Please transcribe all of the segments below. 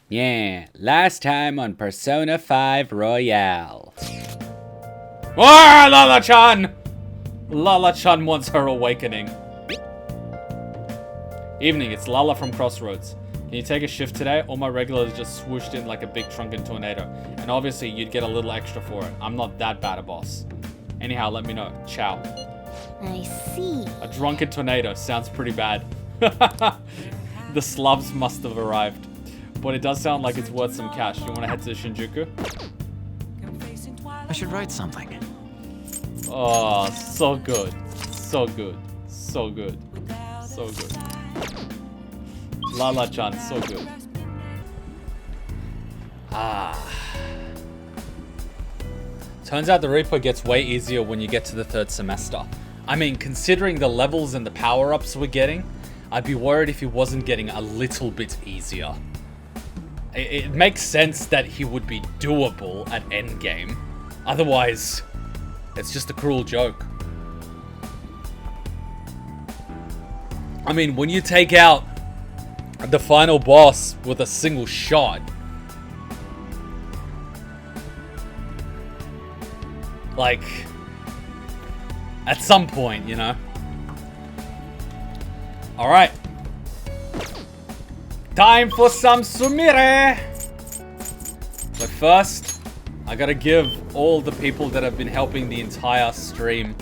Yeah, last time on Persona 5 Royale. Ah, Lala-chan! Lala-chan wants her awakening. Evening, it's Lala from Crossroads. Can you take a shift today? All my regulars just swooshed in like a big drunken tornado. And obviously, you'd get a little extra for it. I'm not that bad a boss. Anyhow, let me know. Ciao. I see. A drunken tornado sounds pretty bad. The slubs must have arrived. But it does sound like it's worth some cash. You want to head to Shinjuku? I should write something. Oh, so good. So good. So good. So good. Lala-chan, so good. Turns out the Reaper gets way easier when you get to the third semester. I mean, considering the levels and the power-ups we're getting, I'd be worried if he wasn't getting a little bit easier. It makes sense that he would be doable at endgame. Otherwise, it's just a cruel joke. I mean, when you take out the final boss with a single shot, like, at some point, you know? Alright. Time for some Sumire! But first, I gotta give all the people that have been helping the entire stream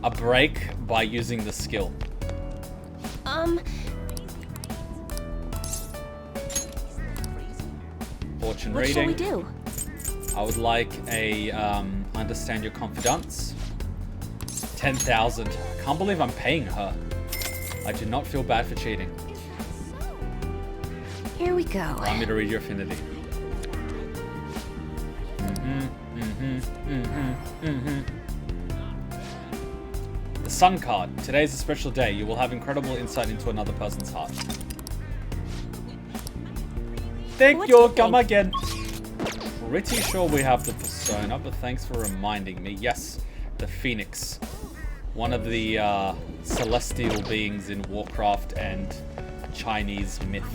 a break by using the skill. Fortune What reading. shall we do? I would like a understand your confidants. 10,000. I can't believe I'm paying her. I do not feel bad for cheating. Here we go. Allow me to read your affinity. The Sun card. Today is a special day. You will have incredible insight into another person's heart. Thank you. Come again. Pretty sure we have the persona, but thanks for reminding me. Yes, the Phoenix. One of the celestial beings in Warcraft and Chinese myth.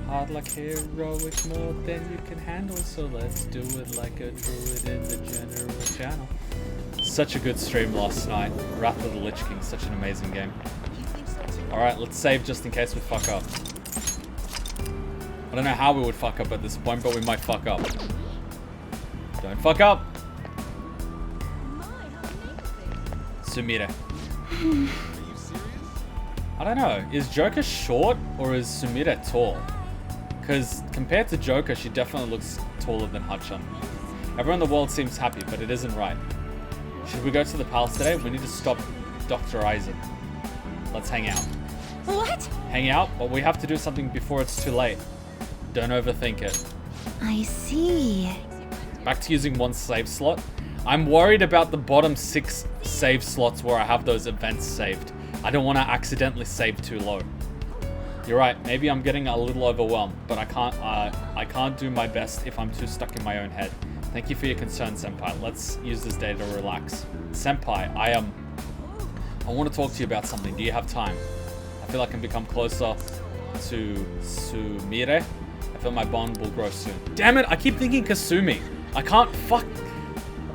Hard like heroic more than you can handle, so let's do it like a druid in the general channel. Such a good stream last night. Wrath of the Lich King, such an amazing game. Alright, let's save just in case we fuck up. I don't know how we would fuck up at this point, but we might fuck up. Don't fuck up! Sumire. I don't know, is Joker short or is Sumire tall? Because compared to Joker, she definitely looks taller than Hachan. Everyone in the world seems happy, but it isn't right. Should we go to the palace today? We need to stop Dr. Isaac. Let's hang out. What? Hang out, but we have to do something before it's too late. Don't overthink it. I see. Back to using one save slot. I'm worried about the bottom 6 save slots where I have those events saved. I don't want to accidentally save too low. You're right, maybe I'm getting a little overwhelmed, but I can't do my best if I'm too stuck in my own head. Thank you for your concern, Senpai. Let's use this day to relax. Senpai, I want to talk to you about something. Do you have time? I feel I can become closer to Sumire. I feel my bond will grow soon. Damn it, I keep thinking Kasumi. I can't fuck.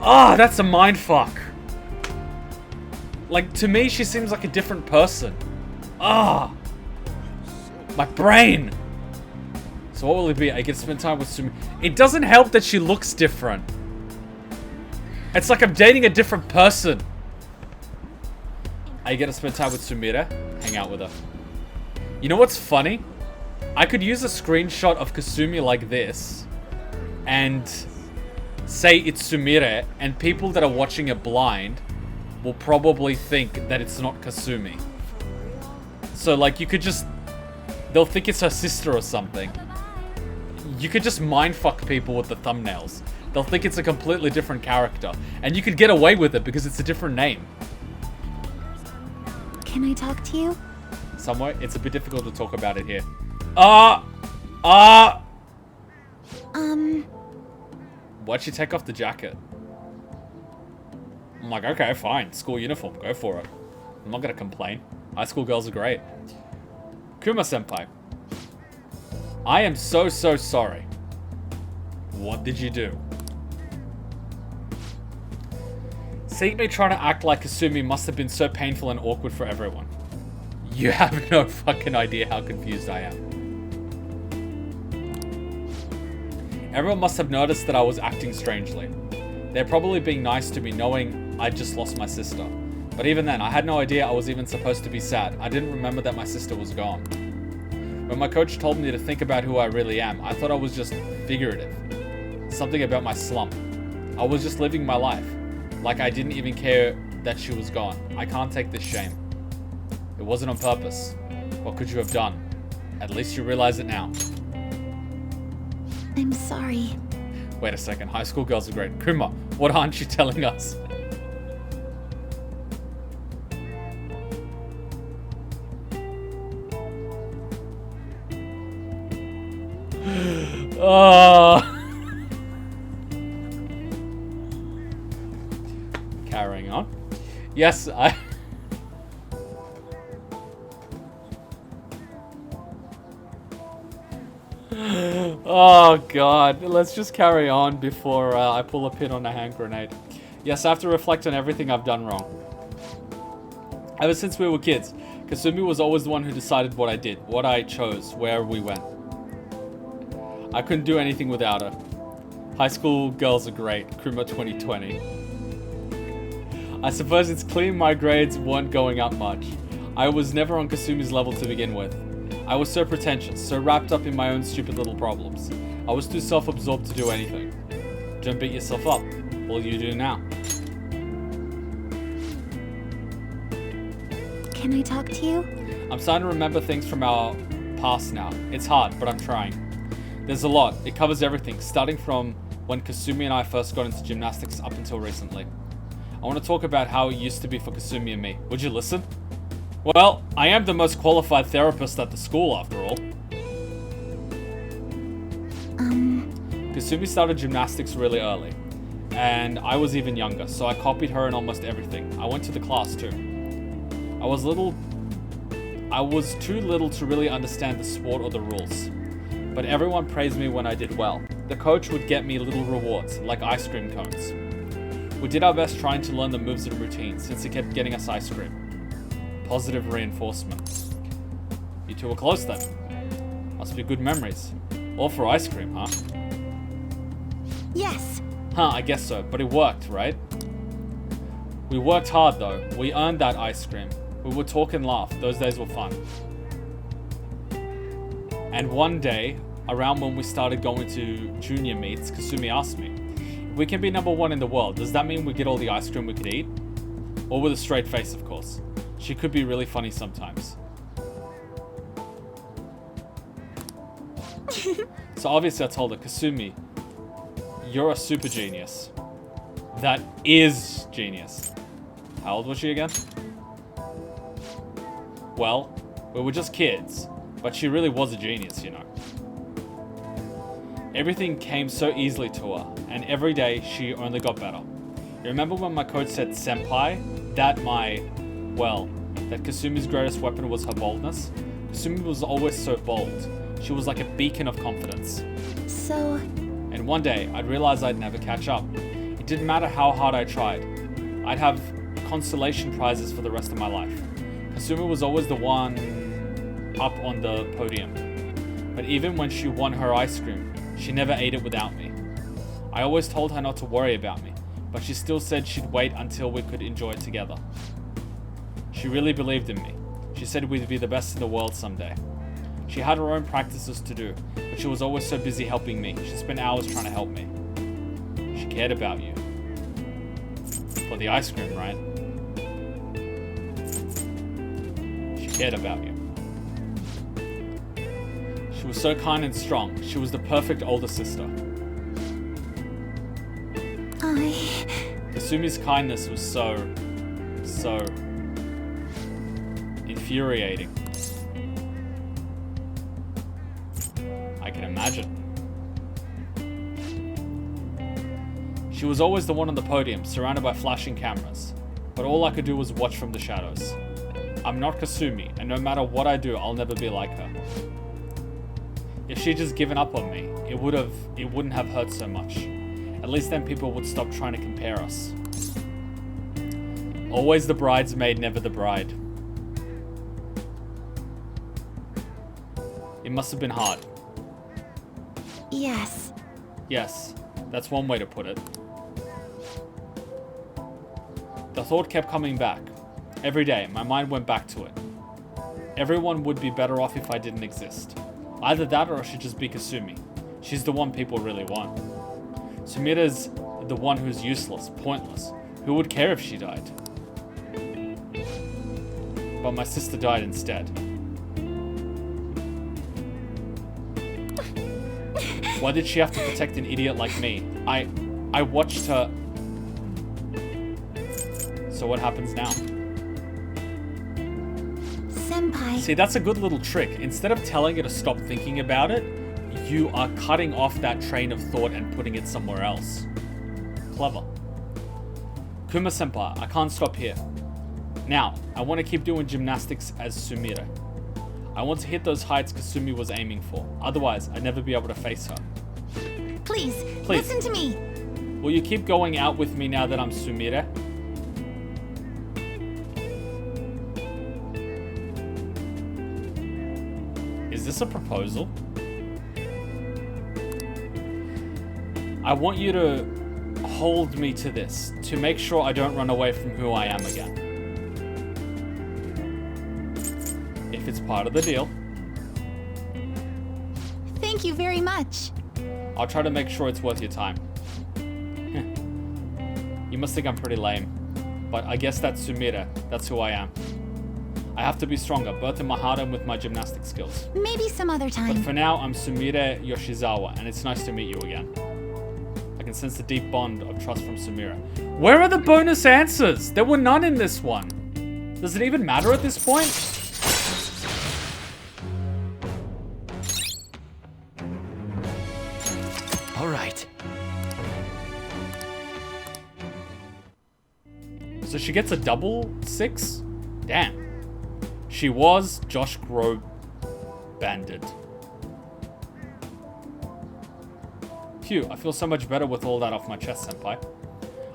Ah, that's a mind fuck. Like, to me, she seems like a different person. Ah. My brain! So what will it be? I get to spend time with Sumire. It doesn't help that she looks different. It's like I'm dating a different person. I get to spend time with Sumire. Hang out with her. You know what's funny? I could use a screenshot of Kasumi like this. And say it's Sumire. And people that are watching it blind will probably think that it's not Kasumi. So like you could just... They'll think it's her sister or something. You could just mindfuck people with the thumbnails. They'll think it's a completely different character. And you could get away with it because it's a different name. Can I talk to you? Somewhere. It's a bit difficult to talk about it here. Why'd she take off the jacket? I'm like, okay, fine. School uniform. Go for it. I'm not gonna complain. High school girls are great. Kuma-senpai, I am so sorry. What did you do? Seeing me trying to act like Kasumi must have been so painful and awkward for everyone. You have no fucking idea how confused I am. Everyone must have noticed that I was acting strangely. They're probably being nice to me knowing I'd just lost my sister. But even then, I had no idea I was even supposed to be sad. I didn't remember that my sister was gone. When my coach told me to think about who I really am, I thought I was just figurative. Something about my slump. I was just living my life. Like I didn't even care that she was gone. I can't take this shame. It wasn't on purpose. What could you have done? At least you realize it now. I'm sorry. Wait a second, high school girls are great. Kuma, what aren't you telling us? Oh. Carrying on. Yes, Oh god, let's just carry on before I pull a pin on a hand grenade. Yes, I have to reflect on everything I've done wrong. Ever since we were kids, Kasumi was always the one who decided what I did, what I chose, where we went. I couldn't do anything without her. High school girls are great, Kuma 2020. I suppose it's clear my grades weren't going up much. I was never on Kasumi's level to begin with. I was so pretentious, so wrapped up in my own stupid little problems. I was too self-absorbed to do anything. Don't beat yourself up. All you do now. Can I talk to you? I'm starting to remember things from our past now. It's hard, but I'm trying. There's a lot. It covers everything, starting from when Kasumi and I first got into gymnastics up until recently. I want to talk about how it used to be for Kasumi and me. Would you listen? Well, I am the most qualified therapist at the school, after all. Kasumi started gymnastics really early, and I was even younger, so I copied her in almost everything. I went to the class too. I was too little to really understand the sport or the rules, but everyone praised me when I did well. The coach would get me little rewards, like ice cream cones. We did our best trying to learn the moves and routines, since he kept getting us ice cream. Positive reinforcement. You two were close then. Must be good memories. All for ice cream, huh? Yes. Huh, I guess so, but it worked, right? We worked hard though. We earned that ice cream. We would talk and laugh. Those days were fun. And one day, around when we started going to junior meets, Kasumi asked me, if we can be number one in the world, does that mean we get all the ice cream we could eat? Or with a straight face, of course. She could be really funny sometimes. So obviously I told her, Kasumi, you're a super genius. That is genius. How old was she again? Well, we were just kids, but she really was a genius, you know. Everything came so easily to her, and every day she only got better. You remember when my coach said senpai? That Kasumi's greatest weapon was her boldness? Kasumi was always so bold. She was like a beacon of confidence. So... And one day, I'd realize I'd never catch up. It didn't matter how hard I tried. I'd have consolation prizes for the rest of my life. Kasumi was always the one up on the podium. But even when she won her ice cream, she never ate it without me. I always told her not to worry about me, but she still said she'd wait until we could enjoy it together. She really believed in me. She said we'd be the best in the world someday. She had her own practices to do, but she was always so busy helping me. She spent hours trying to help me. She cared about you. For the ice cream, right? She cared about you. She was so kind and strong. She was the perfect older sister. Kasumi's kindness was so infuriating. I can imagine. She was always the one on the podium, surrounded by flashing cameras, but all I could do was watch from the shadows. I'm not Kasumi, and no matter what I do, I'll never be like her. If she'd just given up on me, it wouldn't have hurt so much. At least then people would stop trying to compare us. Always the bridesmaid, never the bride. It must have been hard. Yes. Yes, that's one way to put it. The thought kept coming back. Every day, my mind went back to it. Everyone would be better off if I didn't exist. Either that or I should just be Kasumi. She's the one people really want. Sumire's the one who's useless, pointless. Who would care if she died? But my sister died instead. Why did she have to protect an idiot like me? I watched her. So what happens now? Senpai. See, that's a good little trick. Instead of telling her to stop thinking about it, you are cutting off that train of thought and putting it somewhere else. Clever. Kuma-senpai, I can't stop here. Now, I want to keep doing gymnastics as Sumire. I want to hit those heights Kasumi was aiming for. Otherwise, I'd never be able to face her. Please, Please. listen to me. Will you keep going out with me now that I'm Sumire? Is this a proposal? I want you to hold me to this, to make sure I don't run away from who I am again. If it's part of the deal, Thank you very much. I'll try to make sure it's worth your time. You must think I'm pretty lame, but I guess that's Sumire. That's who I am. I have to be stronger, both in my heart and with my gymnastic skills. Maybe some other But time. for now, I'm Sumire Yoshizawa, and it's nice to meet you again. I can sense the deep bond of trust from Sumire. Where are the bonus answers? There were none in this one. Does it even matter at this point? All right. So she gets a double 6? Damn. She was Josh Grobe banded. Phew, I feel so much better with all that off my chest, senpai.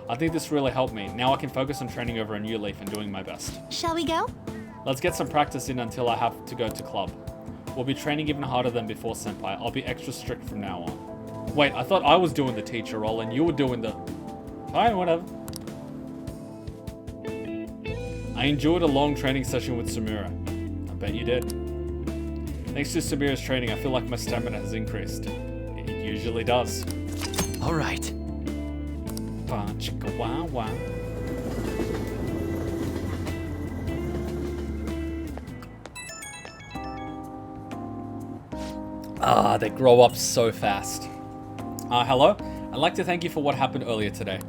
I think this really helped me. Now I can focus on training over a new leaf and doing my best. Shall we go? Let's get some practice in until I have to go to club. We'll be training even harder than before, senpai. I'll be extra strict from now on. Wait, I thought I was doing the teacher role and you were doing the... Fine, whatever. I enjoyed a long training session with Sumire. I bet you did. Thanks to Sumire's training, I feel like my stamina has increased. It usually does. All right. Chicka wow wow. Ah, they grow up so fast. Hello? I'd like to thank you for what happened earlier today.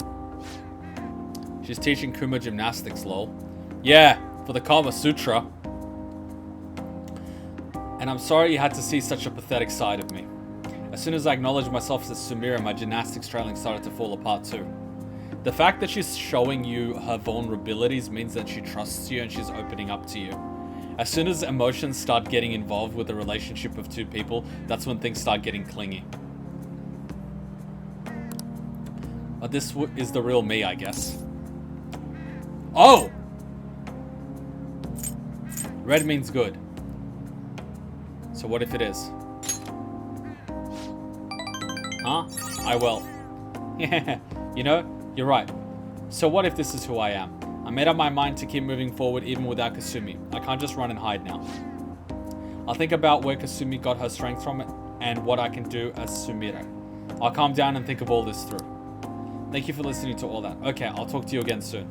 She's teaching Kuma gymnastics, lol. Yeah, for the Kama Sutra. And I'm sorry you had to see such a pathetic side of me. As soon as I acknowledged myself as Sumire, my gymnastics training started to fall apart too. The fact that she's showing you her vulnerabilities means that she trusts you and she's opening up to you. As soon as emotions start getting involved with the relationship of two people, that's when things start getting clingy. But this is the real me, I guess. Oh! Red means good. So what if it is? Huh? I will. Yeah, you know, you're right. So what if this is who I am? I made up my mind to keep moving forward even without Kasumi. I can't just run and hide now. I'll think about where Kasumi got her strength from and what I can do as Sumire. I'll calm down and think of all this through. Thank you for listening to all that. Okay, I'll talk to you again soon.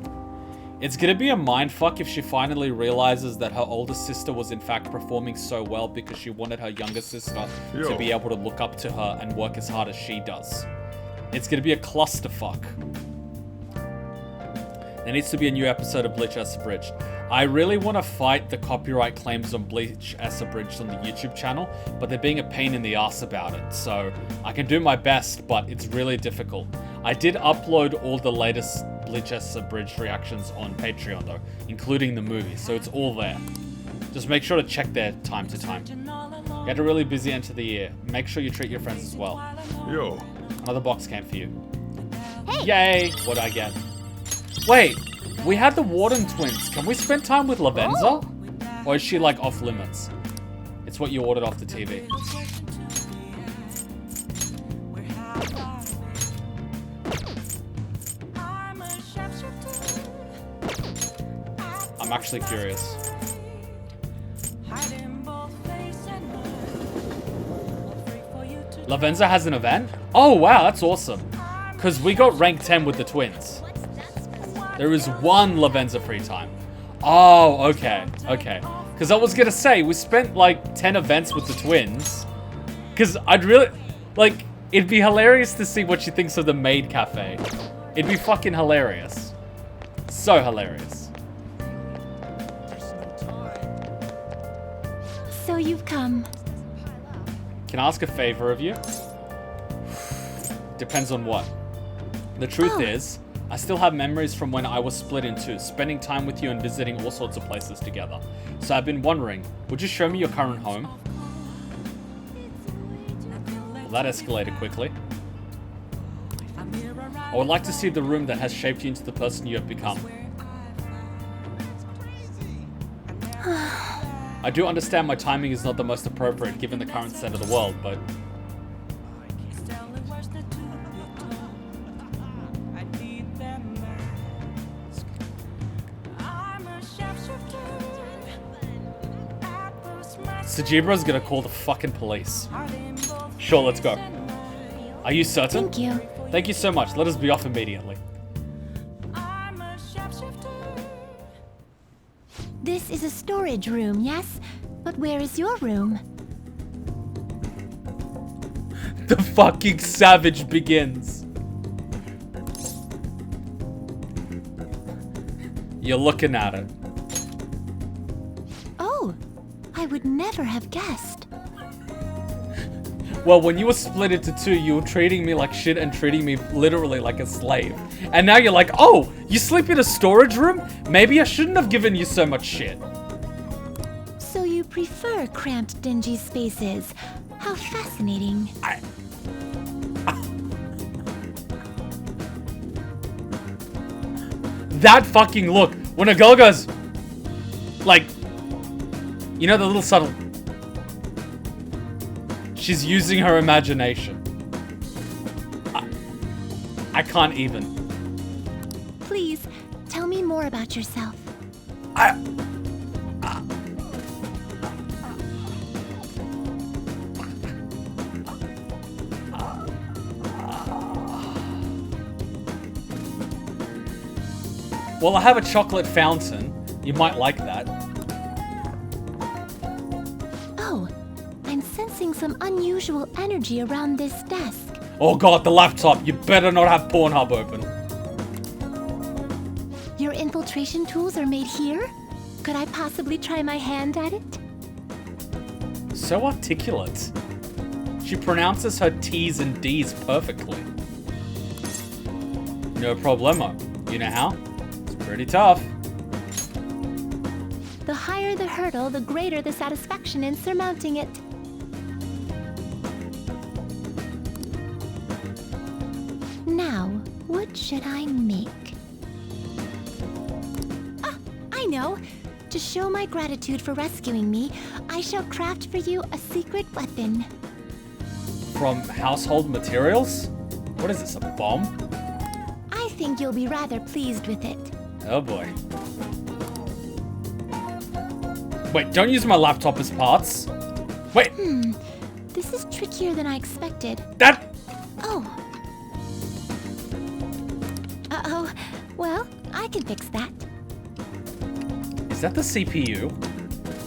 It's gonna be a mindfuck if she finally realizes that her older sister was in fact performing so well because she wanted her younger sister to be able to look up to her and work as hard as she does. It's gonna be a clusterfuck. There needs to be a new episode of Bleach as Abridged. I really want to fight the copyright claims on Bleach as Abridged on the YouTube channel, but they're being a pain in the ass about it. So I can do my best, but it's really difficult. I did upload all the latest Lichess abridged reactions on Patreon though, including the movie, so it's all there. Just make sure to check there time to time. You had a really busy end to the year. Make sure you treat your friends as well. Yo. Another box came for you. Hey! Yay! What I get? Wait, we had the Warden twins. Can we spend time with Lavenza? Or is she like off limits? It's what you ordered off the TV. I'm actually curious. Lavenza has an event? Oh wow, that's awesome. Because we got rank 10 with the twins. There is one Lavenza free time. Oh, okay, okay. Because I was going to say, we spent like 10 events with the twins. Because I'd really, like, it'd be hilarious to see what she thinks of the maid cafe. It'd be fucking hilarious. So hilarious. So you've come. Can I ask a favor of you? Depends on what. The truth is, I still have memories from when I was split in two, spending time with you and visiting all sorts of places together. So I've been wondering, would you show me your current home? Well, that escalated quickly. I would like to see the room that has shaped you into the person you have become. I do understand my timing is not the most appropriate given the current state of the world, but... Sajibra's gonna call the fucking police. Sure, let's go. Are you certain? Thank you. Thank you so much. Let us be off immediately. This is a storage room, yes? But where is your room? The fucking savage begins. You're looking at it. Oh, I would never have guessed. Well, when you were split into two, you were treating me like shit and treating me literally like a slave. And now you're like, oh, you sleep in a storage room? Maybe I shouldn't have given you so much shit. So you prefer cramped, dingy spaces. How fascinating. That fucking look. When a girl goes, like, you know the little subtle... She's using her imagination. I can't even. Please, tell me more about yourself. Well, I have a chocolate fountain. You might like that. Oh, I'm sensing some unusual energy around this desk. Oh god, the laptop. You better not have Pornhub open. Your infiltration tools are made here? Could I possibly try my hand at it? So articulate. She pronounces her T's and D's perfectly. No problemo. You know how? It's pretty tough. The higher the hurdle, the greater the satisfaction in surmounting it. Now, what should I make? Ah, I know! To show my gratitude for rescuing me, I shall craft for you a secret weapon. From household materials? What is this, a bomb? I think you'll be rather pleased with it. Oh boy. Wait, don't use my laptop as parts. Wait, This is trickier than I expected. that... Oh. Uh-oh. Well, I can fix that. Is that the CPU?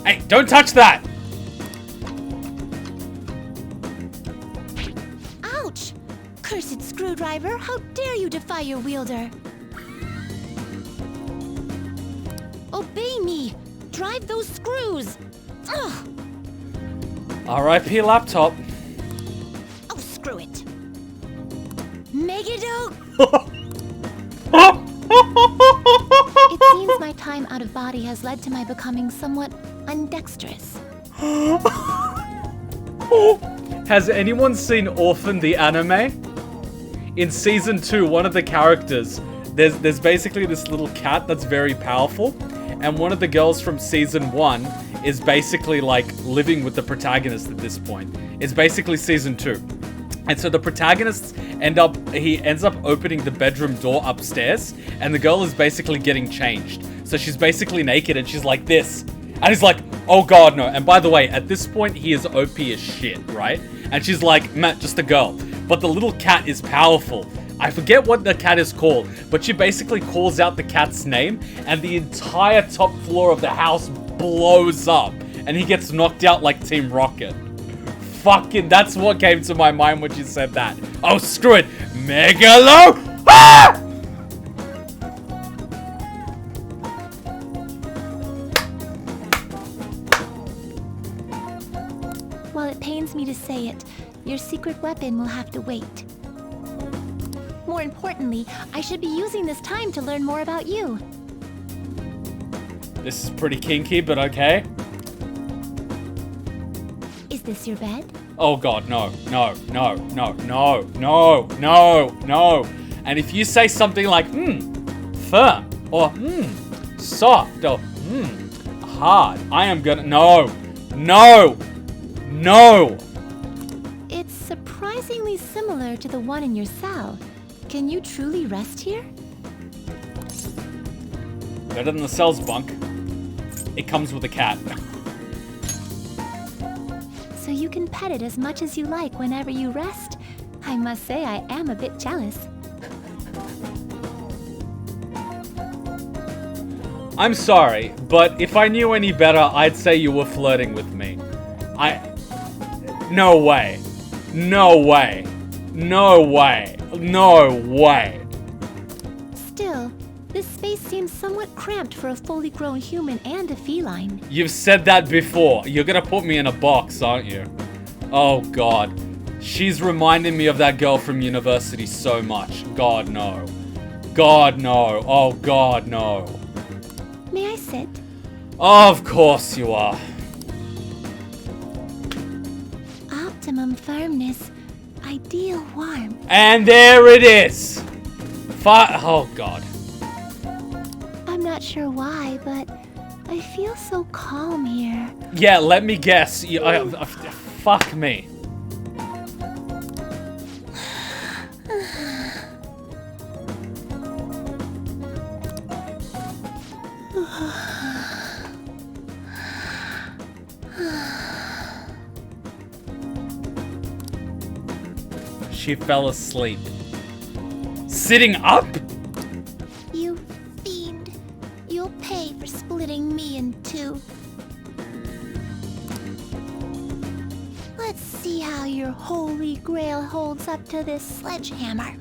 Hey, don't touch that! Ouch! Cursed screwdriver, how dare you defy your wielder? Obey me! Drive those screws! Ugh! RIP laptop. Oh, screw it! Megiddo! out of body has led to my becoming somewhat undexterous. Has anyone seen Orphan the anime? In season 2, one of the characters, there's basically this little cat that's very powerful, and one of the girls from season 1 is basically like living with the protagonist at this point. It's basically season 2. And so the protagonists ends up opening the bedroom door upstairs, and the girl is basically getting changed. So she's basically naked and she's like this. And he's like, oh god, no. And by the way, at this point, he is OP as shit, right? And she's like, Matt, just a girl. But the little cat is powerful. I forget what the cat is called, but she basically calls out the cat's name, and the entire top floor of the house blows up, and he gets knocked out like Team Rocket. Fucking, that's what came to my mind when you said that. Oh, screw it. Megalo! Ah! While it pains me to say it, your secret weapon will have to wait. More importantly, I should be using this time to learn more about you. This is pretty kinky, but okay. Is this your bed? Oh god, no, no, no, no, no, no, no, no. And if you say something like, firm, or soft, or hard, I am gonna, no, no, no. It's surprisingly similar to the one in your cell. Can you truly rest here? Better than the cell's bunk. It comes with a cat. So you can pet it as much as you like whenever you rest? I must say I am a bit jealous. I'm sorry, but if I knew any better, I'd say you were flirting with me. No way. No way. No way. No way. Still, this space seems somewhat cramped for a fully grown human and a feline. You've said that before. You're gonna put me in a box, aren't you? Oh god. She's reminding me of that girl from university so much. God, no. God, no. Oh god, no. May I sit? Of course you are. Optimum firmness, ideal warmth. And there it is. Oh god. I'm not sure why, but I feel so calm here. Yeah, let me guess. Fuck me. She fell asleep. Sitting up? You fiend. You'll pay for splitting me in two. Let's see how your holy grail holds up to this sledgehammer.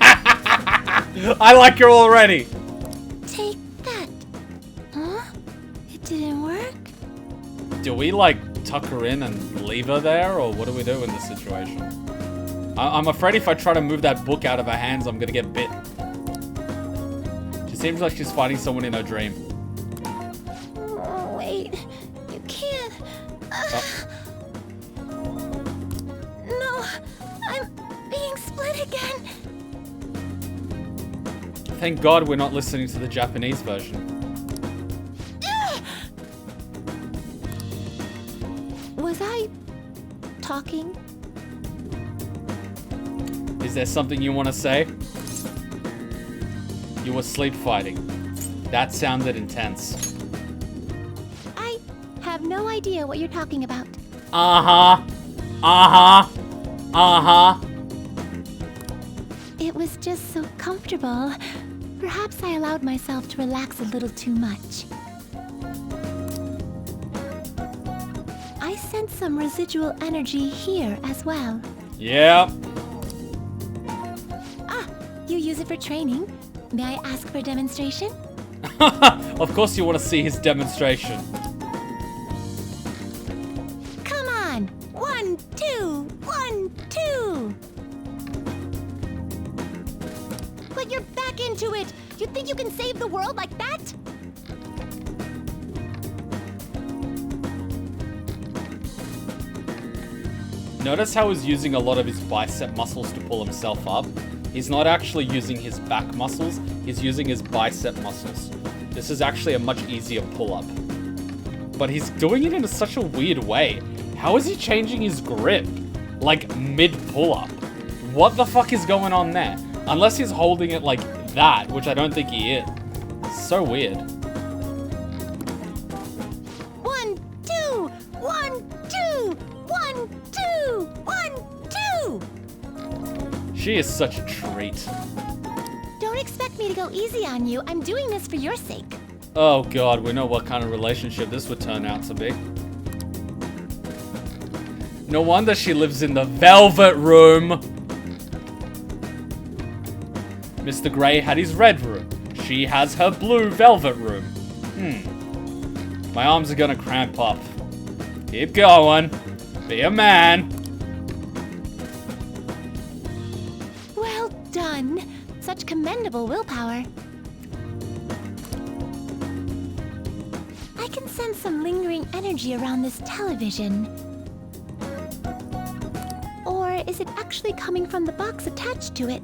I like her already. Take that. Huh? It didn't work? Do we, like, tuck her in and leave her there, or what do we do in this situation? I'm afraid if I try to move that book out of her hands, I'm gonna get bit. She seems like she's fighting someone in her dream. Oh, wait. You can't. No, I'm being split again. Thank God we're not listening to the Japanese version. Was I talking? Is there something you want to say? You were sleep fighting. That sounded intense. I have no idea what you're talking about. Uh-huh. Uh-huh. Uh-huh. It was just so comfortable. Perhaps I allowed myself to relax a little too much. I sense some residual energy here as well. Yeah. You use it for training. May I ask for a demonstration? Of course you want to see his demonstration. Come on! 1, 2, 1, 2! Put your back into it! You think you can save the world like that? Notice how he's using a lot of his bicep muscles to pull himself up. He's not actually using his back muscles, he's using his bicep muscles. This is actually a much easier pull-up. But he's doing it in such a weird way. How is he changing his grip? Like, mid-pull-up. What the fuck is going on there? Unless he's holding it like that, which I don't think he is. So weird. 1, 2, 1, 2, 1, 2, 1, 2. She is such a treat. Don't expect me to go easy on you. I'm doing this for your sake. Oh god, we know what kind of relationship this would turn out to be. No wonder she lives in the velvet room. Mr. Grey had his red room. She has her blue velvet room. My arms are gonna cramp up. Keep going. Be a man. Well done. Such commendable willpower. I can sense some lingering energy around this television. Or is it actually coming from the box attached to it?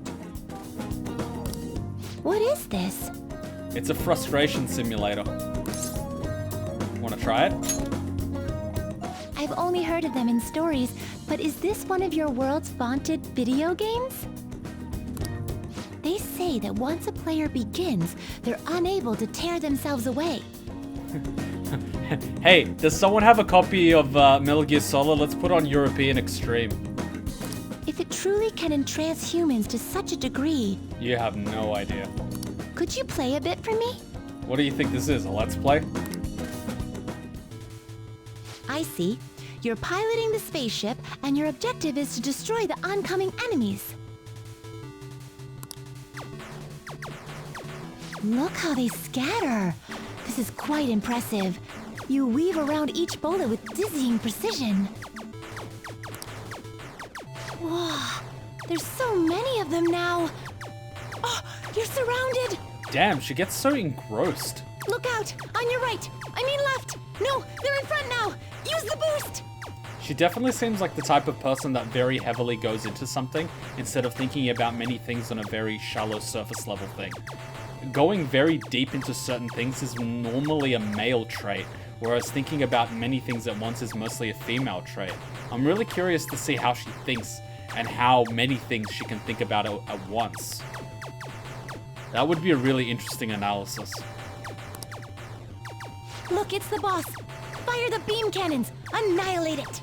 What is this? It's a frustration simulator. Wanna try it? I've only heard of them in stories, but is this one of your world's vaunted video games? They say that once a player begins, they're unable to tear themselves away. Hey, does someone have a copy of Metal Gear Solid? Let's put on European Extreme. If it truly can entrance humans to such a degree, You have no idea. could you play a bit for me? What do you think this is, a Let's Play? I see. You're piloting the spaceship, and your objective is to destroy the oncoming enemies. Look how they scatter. This is quite impressive. You weave around each bullet with dizzying precision. Whoa, there's so many of them now. Oh, you're surrounded. Damn, she gets so engrossed. Look out, on your right. I mean left. No, they're in front now. Use the boost. She definitely seems like the type of person that very heavily goes into something instead of thinking about many things on a very shallow surface level thing. Going very deep into certain things is normally a male trait, whereas thinking about many things at once is mostly a female trait. I'm really curious to see how she thinks and how many things she can think about at once. That would be a really interesting analysis. Look, it's the boss. Fire the beam cannons. Annihilate it.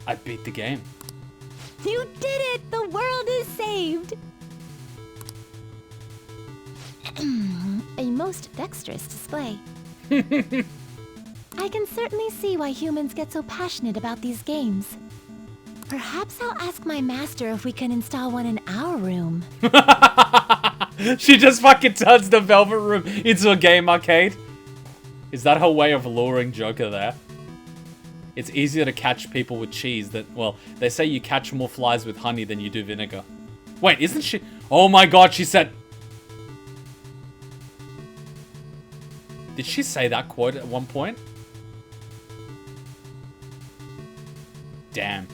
I beat the game. You did it! The world is saved! A most dexterous display. I can certainly see why humans get so passionate about these games. Perhaps I'll ask my master if we can install one in our room. She just fucking turns the velvet room into a game arcade. Is that her way of luring Joker there? It's easier to catch people with cheese well, they say you catch more flies with honey than you do vinegar. Wait, isn't she? Oh my god, she said... Did she say that quote at one point? Damn.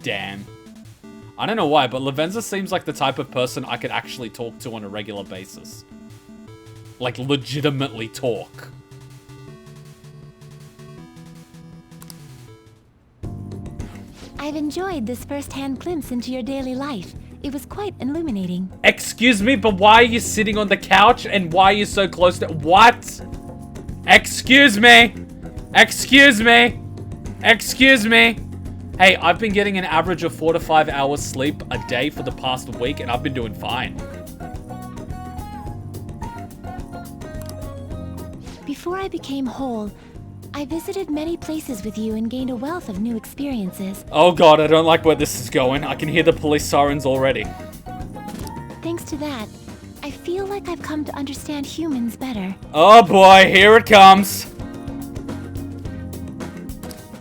Damn. I don't know why, but Lavenza seems like the type of person I could actually talk to on a regular basis. Like, legitimately talk. I've enjoyed this first-hand glimpse into your daily life. It was quite illuminating. Excuse me, but why are you sitting on the couch and why are you so close to... What? Excuse me. Excuse me. Excuse me. Hey, I've been getting an average of 4 to 5 hours sleep a day for the past week and I've been doing fine. Before I became whole, I visited many places with you and gained a wealth of new experiences. Oh god, I don't like where this is going. I can hear the police sirens already. Thanks to that, I feel like I've come to understand humans better. Oh boy, here it comes.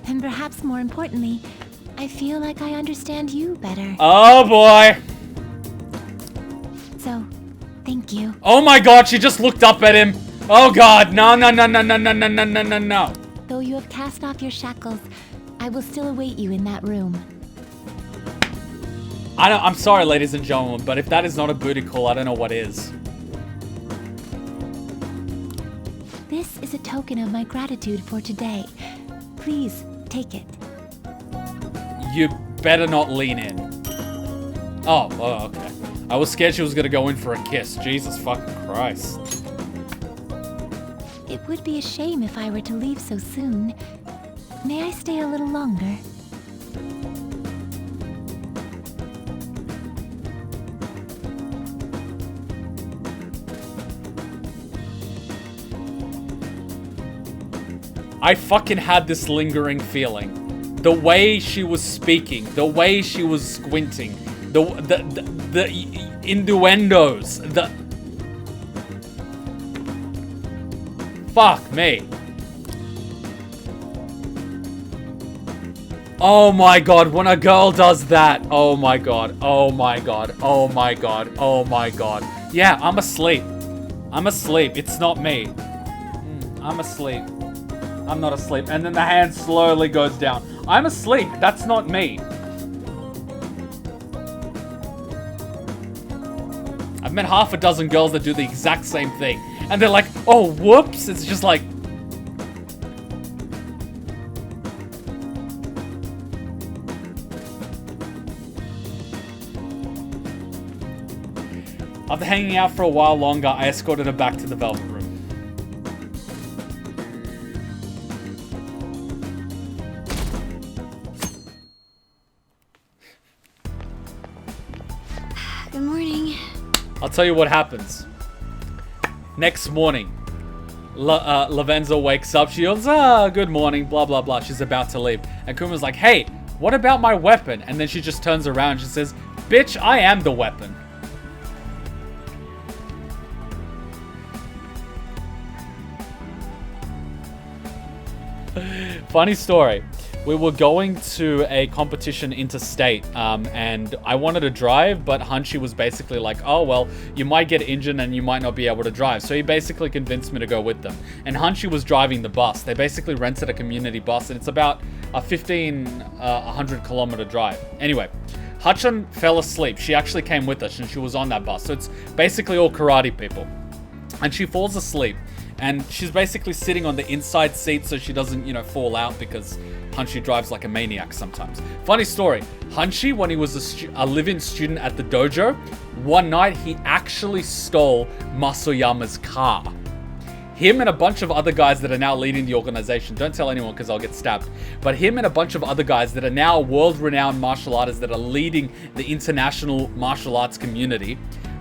And perhaps more importantly, I feel like I understand you better. Oh boy. So, thank you. Oh my god, she just looked up at him. Oh god, no, no, no, no, no, no, no, no, no, no, no. Though you have cast off your shackles, I will still await you in that room. I'm sorry, ladies and gentlemen, but if that is not a booty call, I don't know what is. This is a token of my gratitude for today. Please, take it. You better not lean in. Oh, okay. I was scared she was gonna go in for a kiss. Jesus fucking Christ. It would be a shame if I were to leave so soon. May I stay a little longer? I fucking had this lingering feeling. The way she was speaking, the way she was squinting, the innuendos, the... Fuck me. Oh my god, when a girl does that. Oh my god, oh my god, oh my god, oh my god. Yeah, I'm asleep. I'm asleep. It's not me. I'm asleep. I'm not asleep. And then the hand slowly goes down. I'm asleep. That's not me. I've met half a dozen girls that do the exact same thing. And they're like, oh, whoops. It's just like... After hanging out for a while longer, I escorted her back to the Velvet Room. Good morning. I'll tell you what happens. Next morning, Lavenza wakes up. She goes, good morning, blah, blah, blah. She's about to leave. And Kuma's like, hey, what about my weapon? And then she just turns around and she says, bitch, I am the weapon. Funny story. We were going to a competition interstate, and I wanted to drive, but Hunchy was basically like, oh, well, you might get injured and you might not be able to drive. So he basically convinced me to go with them. And Hunchy was driving the bus. They basically rented a community bus, and it's about a 100 kilometer drive. Anyway, Hutchin fell asleep. She actually came with us, and she was on that bus. So it's basically all karate people. And she falls asleep. And she's basically sitting on the inside seat so she doesn't, you know, fall out because Hunchy drives like a maniac sometimes. Funny story. Hunchy, when he was a live-in student at the dojo, one night he actually stole Masuyama's car. Him and a bunch of other guys that are now leading the organization. Don't tell anyone because I'll get stabbed. But him and a bunch of other guys that are now world-renowned martial artists that are leading the international martial arts community.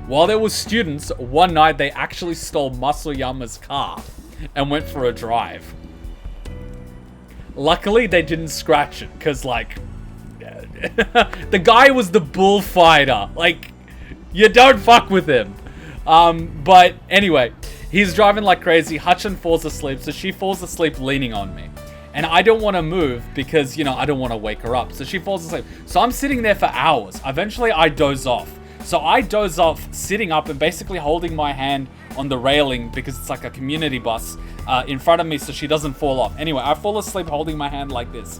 While they were students, one night they actually stole Masuyama's car and went for a drive. Luckily, they didn't scratch it, because, like, the guy was the bullfighter. Like, you don't fuck with him. But anyway, he's driving like crazy. Hutchin falls asleep, so she falls asleep leaning on me. And I don't want to move because, you know, I don't want to wake her up. So she falls asleep. So I'm sitting there for hours. Eventually, I doze off. So I doze off sitting up and basically holding my hand on the railing because it's like a community bus in front of me so she doesn't fall off. Anyway, I fall asleep holding my hand like this.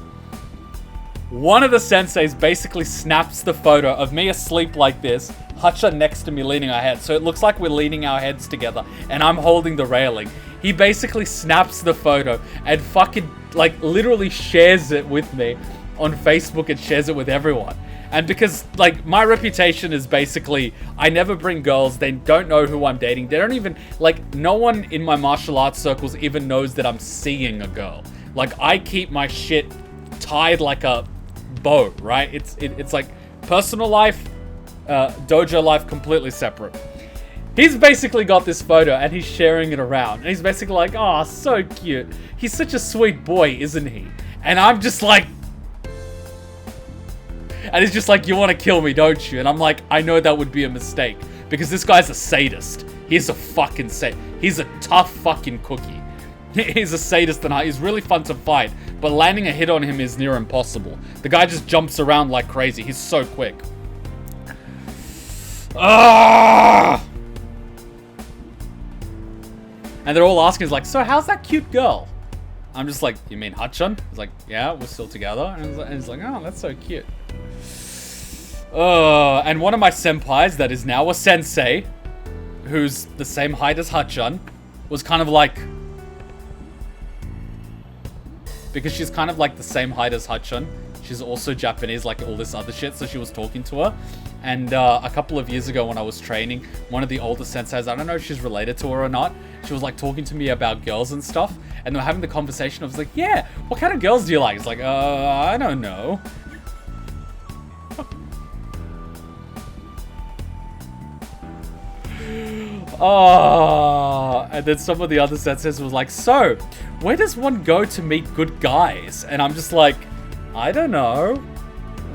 One of the senseis basically snaps the photo of me asleep like this, Hutcha next to me leaning our heads. So it looks like we're leaning our heads together and I'm holding the railing. He basically snaps the photo and fucking like literally shares it with me on Facebook and shares it with everyone. And because, like, my reputation is basically, I never bring girls, they don't know who I'm dating, they don't even, like, no one in my martial arts circles even knows that I'm seeing a girl. Like, I keep my shit tied like a bow, right? It's like, personal life, dojo life, completely separate. He's basically got this photo, and he's sharing it around, and he's basically like, oh, so cute. He's such a sweet boy, isn't he? And I'm just like, and he's just like, you want to kill me, don't you? And I'm like, I know that would be a mistake. Because this guy's a sadist. He's a fucking sadist. He's a tough fucking cookie. He's a sadist and he's really fun to fight. But landing a hit on him is near impossible. The guy just jumps around like crazy. He's so quick. Ah! And they're all asking, like, so how's that cute girl? I'm just like, you mean Hachan? He's like, yeah, we're still together. And he's like, oh, that's so cute. And one of my senpais that is now a sensei, who's the same height as Hachan, was kind of like... Because she's kind of like the same height as Hachan. She's also Japanese, like all this other shit, so she was talking to her. And a couple of years ago when I was training, one of the older senseis, I don't know if she's related to her or not, she was like talking to me about girls and stuff. And they were having the conversation. I was like, yeah, what kind of girls do you like? It's like, I don't know. And then some of the other senseis was like, so, where does one go to meet good guys? And I'm just like, I don't know.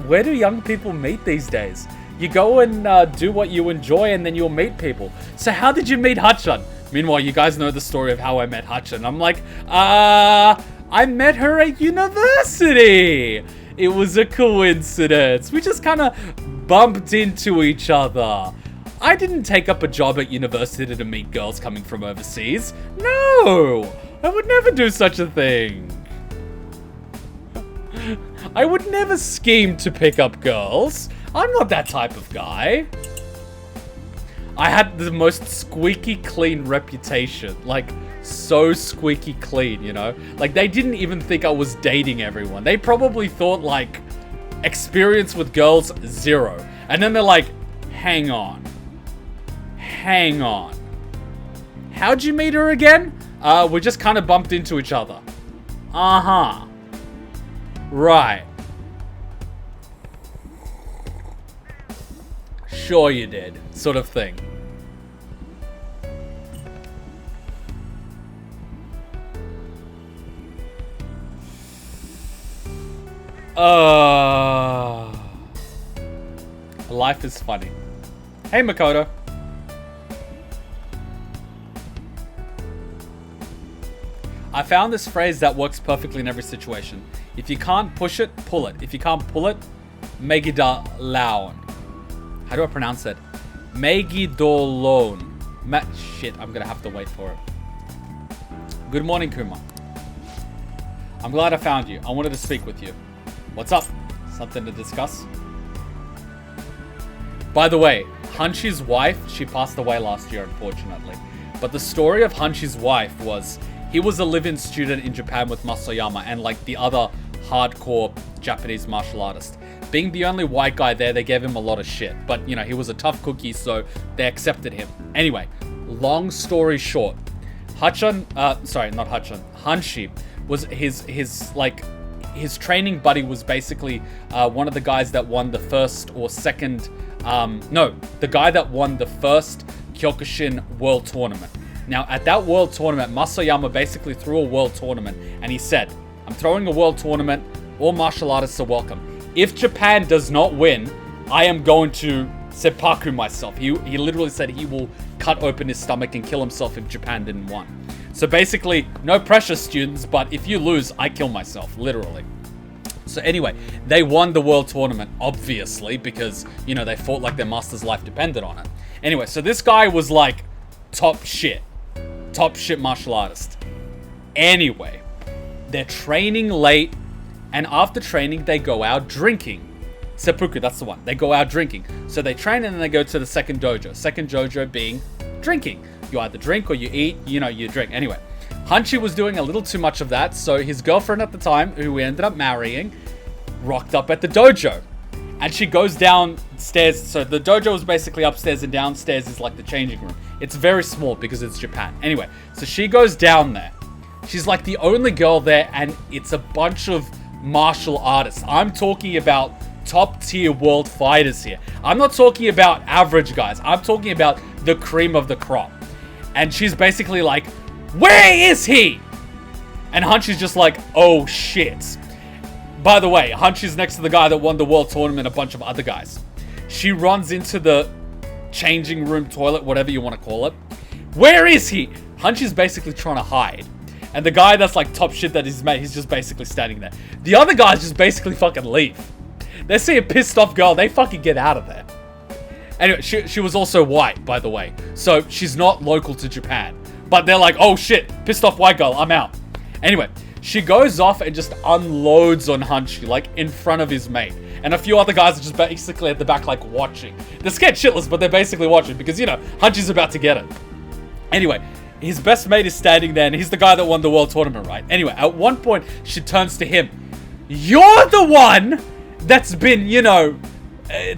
Where do young people meet these days? You go and do what you enjoy and then you'll meet people. So how did you meet Hachan? Meanwhile, you guys know the story of how I met Hachan. I'm like, I met her at university. It was a coincidence. We just kind of bumped into each other. I didn't take up a job at university to meet girls coming from overseas. No, I would never do such a thing. I would never scheme to pick up girls. I'm not that type of guy. I had the most squeaky clean reputation. Like, so squeaky clean, you know? Like, they didn't even think I was dating everyone. They probably thought, like, experience with girls, 0. And then they're like, hang on. Hang on. How'd you meet her again? We just kind of bumped into each other. Uh-huh. Right. Sure you did. Sort of thing. Life is funny. Hey, Makoto. I found this phrase that works perfectly in every situation. If you can't push it, pull it. If you can't pull it, megida laon. How do I pronounce it? Megidolon. Shit, I'm gonna have to wait for it. Good morning, Kuma. I'm glad I found you. I wanted to speak with you. What's up? Something to discuss? By the way, Hanshi's wife, she passed away last year, unfortunately. But the story of Hanshi's wife was, he was a live-in student in Japan with Masoyama and like the other hardcore Japanese martial artist. Being the only white guy there, they gave him a lot of shit. But, you know, he was a tough cookie, so they accepted him. Anyway, long story short, Hachan, not Hachan, Hanshi was his training buddy was basically one of the guys that won the first or second, the guy that won the first Kyokushin World Tournament. Now, at that World Tournament, Masoyama basically threw a World Tournament, and he said, I'm throwing a World Tournament, all martial artists are welcome. If Japan does not win, I am going to seppuku myself. He literally said he will cut open his stomach and kill himself if Japan didn't win. So basically, no pressure, students, but if you lose, I kill myself, literally. So anyway, they won the World Tournament, obviously, because, you know, they fought like their master's life depended on it. Anyway, so this guy was like top shit martial artist. Anyway, they're training late, and after training, they go out drinking. Seppuku, that's the one. They go out drinking. So they train and then they go to the second dojo. Second dojo being drinking. You either drink or you eat, you know, you drink. Anyway, Hanshi was doing a little too much of that, so his girlfriend at the time, who we ended up marrying, rocked up at the dojo. And she goes downstairs. So the dojo is basically upstairs and downstairs is like the changing room. It's very small because it's Japan. Anyway, so she goes down there. She's like the only girl there, and it's a bunch of martial artists. I'm talking about top tier world fighters here. I'm not talking about average guys. I'm talking about the cream of the crop. And she's basically like, where is he? And Hanshi's just like, oh shit. By the way, Hanshi's next to the guy that won the world tournament, a bunch of other guys. She runs into the changing room, toilet, whatever you want to call it. Where is he? Hanshi's basically trying to hide. And the guy that's like top shit that he's made, he's just basically standing there. The other guys just basically fucking leave. They see a pissed off girl, they fucking get out of there. Anyway, she was also white, by the way. So she's not local to Japan. But they're like, oh shit, pissed off white girl, I'm out. Anyway, She goes off and just unloads on Hunchy, like, in front of his mate. And a few other guys are just basically at the back, like, watching. They're scared shitless, but they're basically watching because, you know, Hunchy's about to get it. Anyway, his best mate is standing there, and he's the guy that won the world tournament, right? Anyway, at one point, she turns to him. You're the one that's been, you know,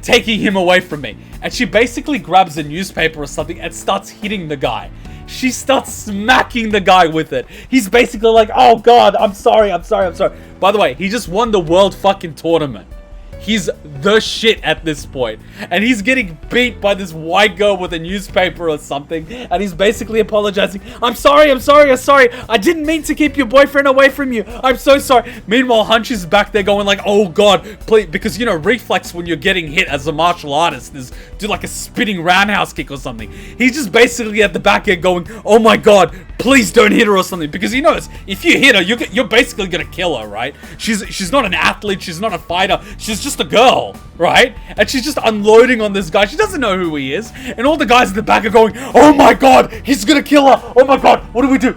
taking him away from me. And she basically grabs a newspaper or something and starts hitting the guy. She starts smacking the guy with it. He's basically like, oh God, I'm sorry. By the way, he just won the world fucking tournament. He's the shit at this point. And he's getting beat by this white girl with a newspaper or something. And he's basically apologizing. I'm sorry. I didn't mean to keep your boyfriend away from you. I'm so sorry. Meanwhile, Hunch is back there going like, oh God, please. Because, you know, reflex when you're getting hit as a martial artist is do like a spinning roundhouse kick or something. He's just basically at the back end going, oh my God, please don't hit her or something. Because he knows if you hit her, you're basically going to kill her, right? She's not an athlete. She's not a fighter. She's just a girl, right? And she's just unloading on this guy. She doesn't know who he is. And all the guys in the back are going, oh my God, he's gonna kill her. Oh my God, what do we do?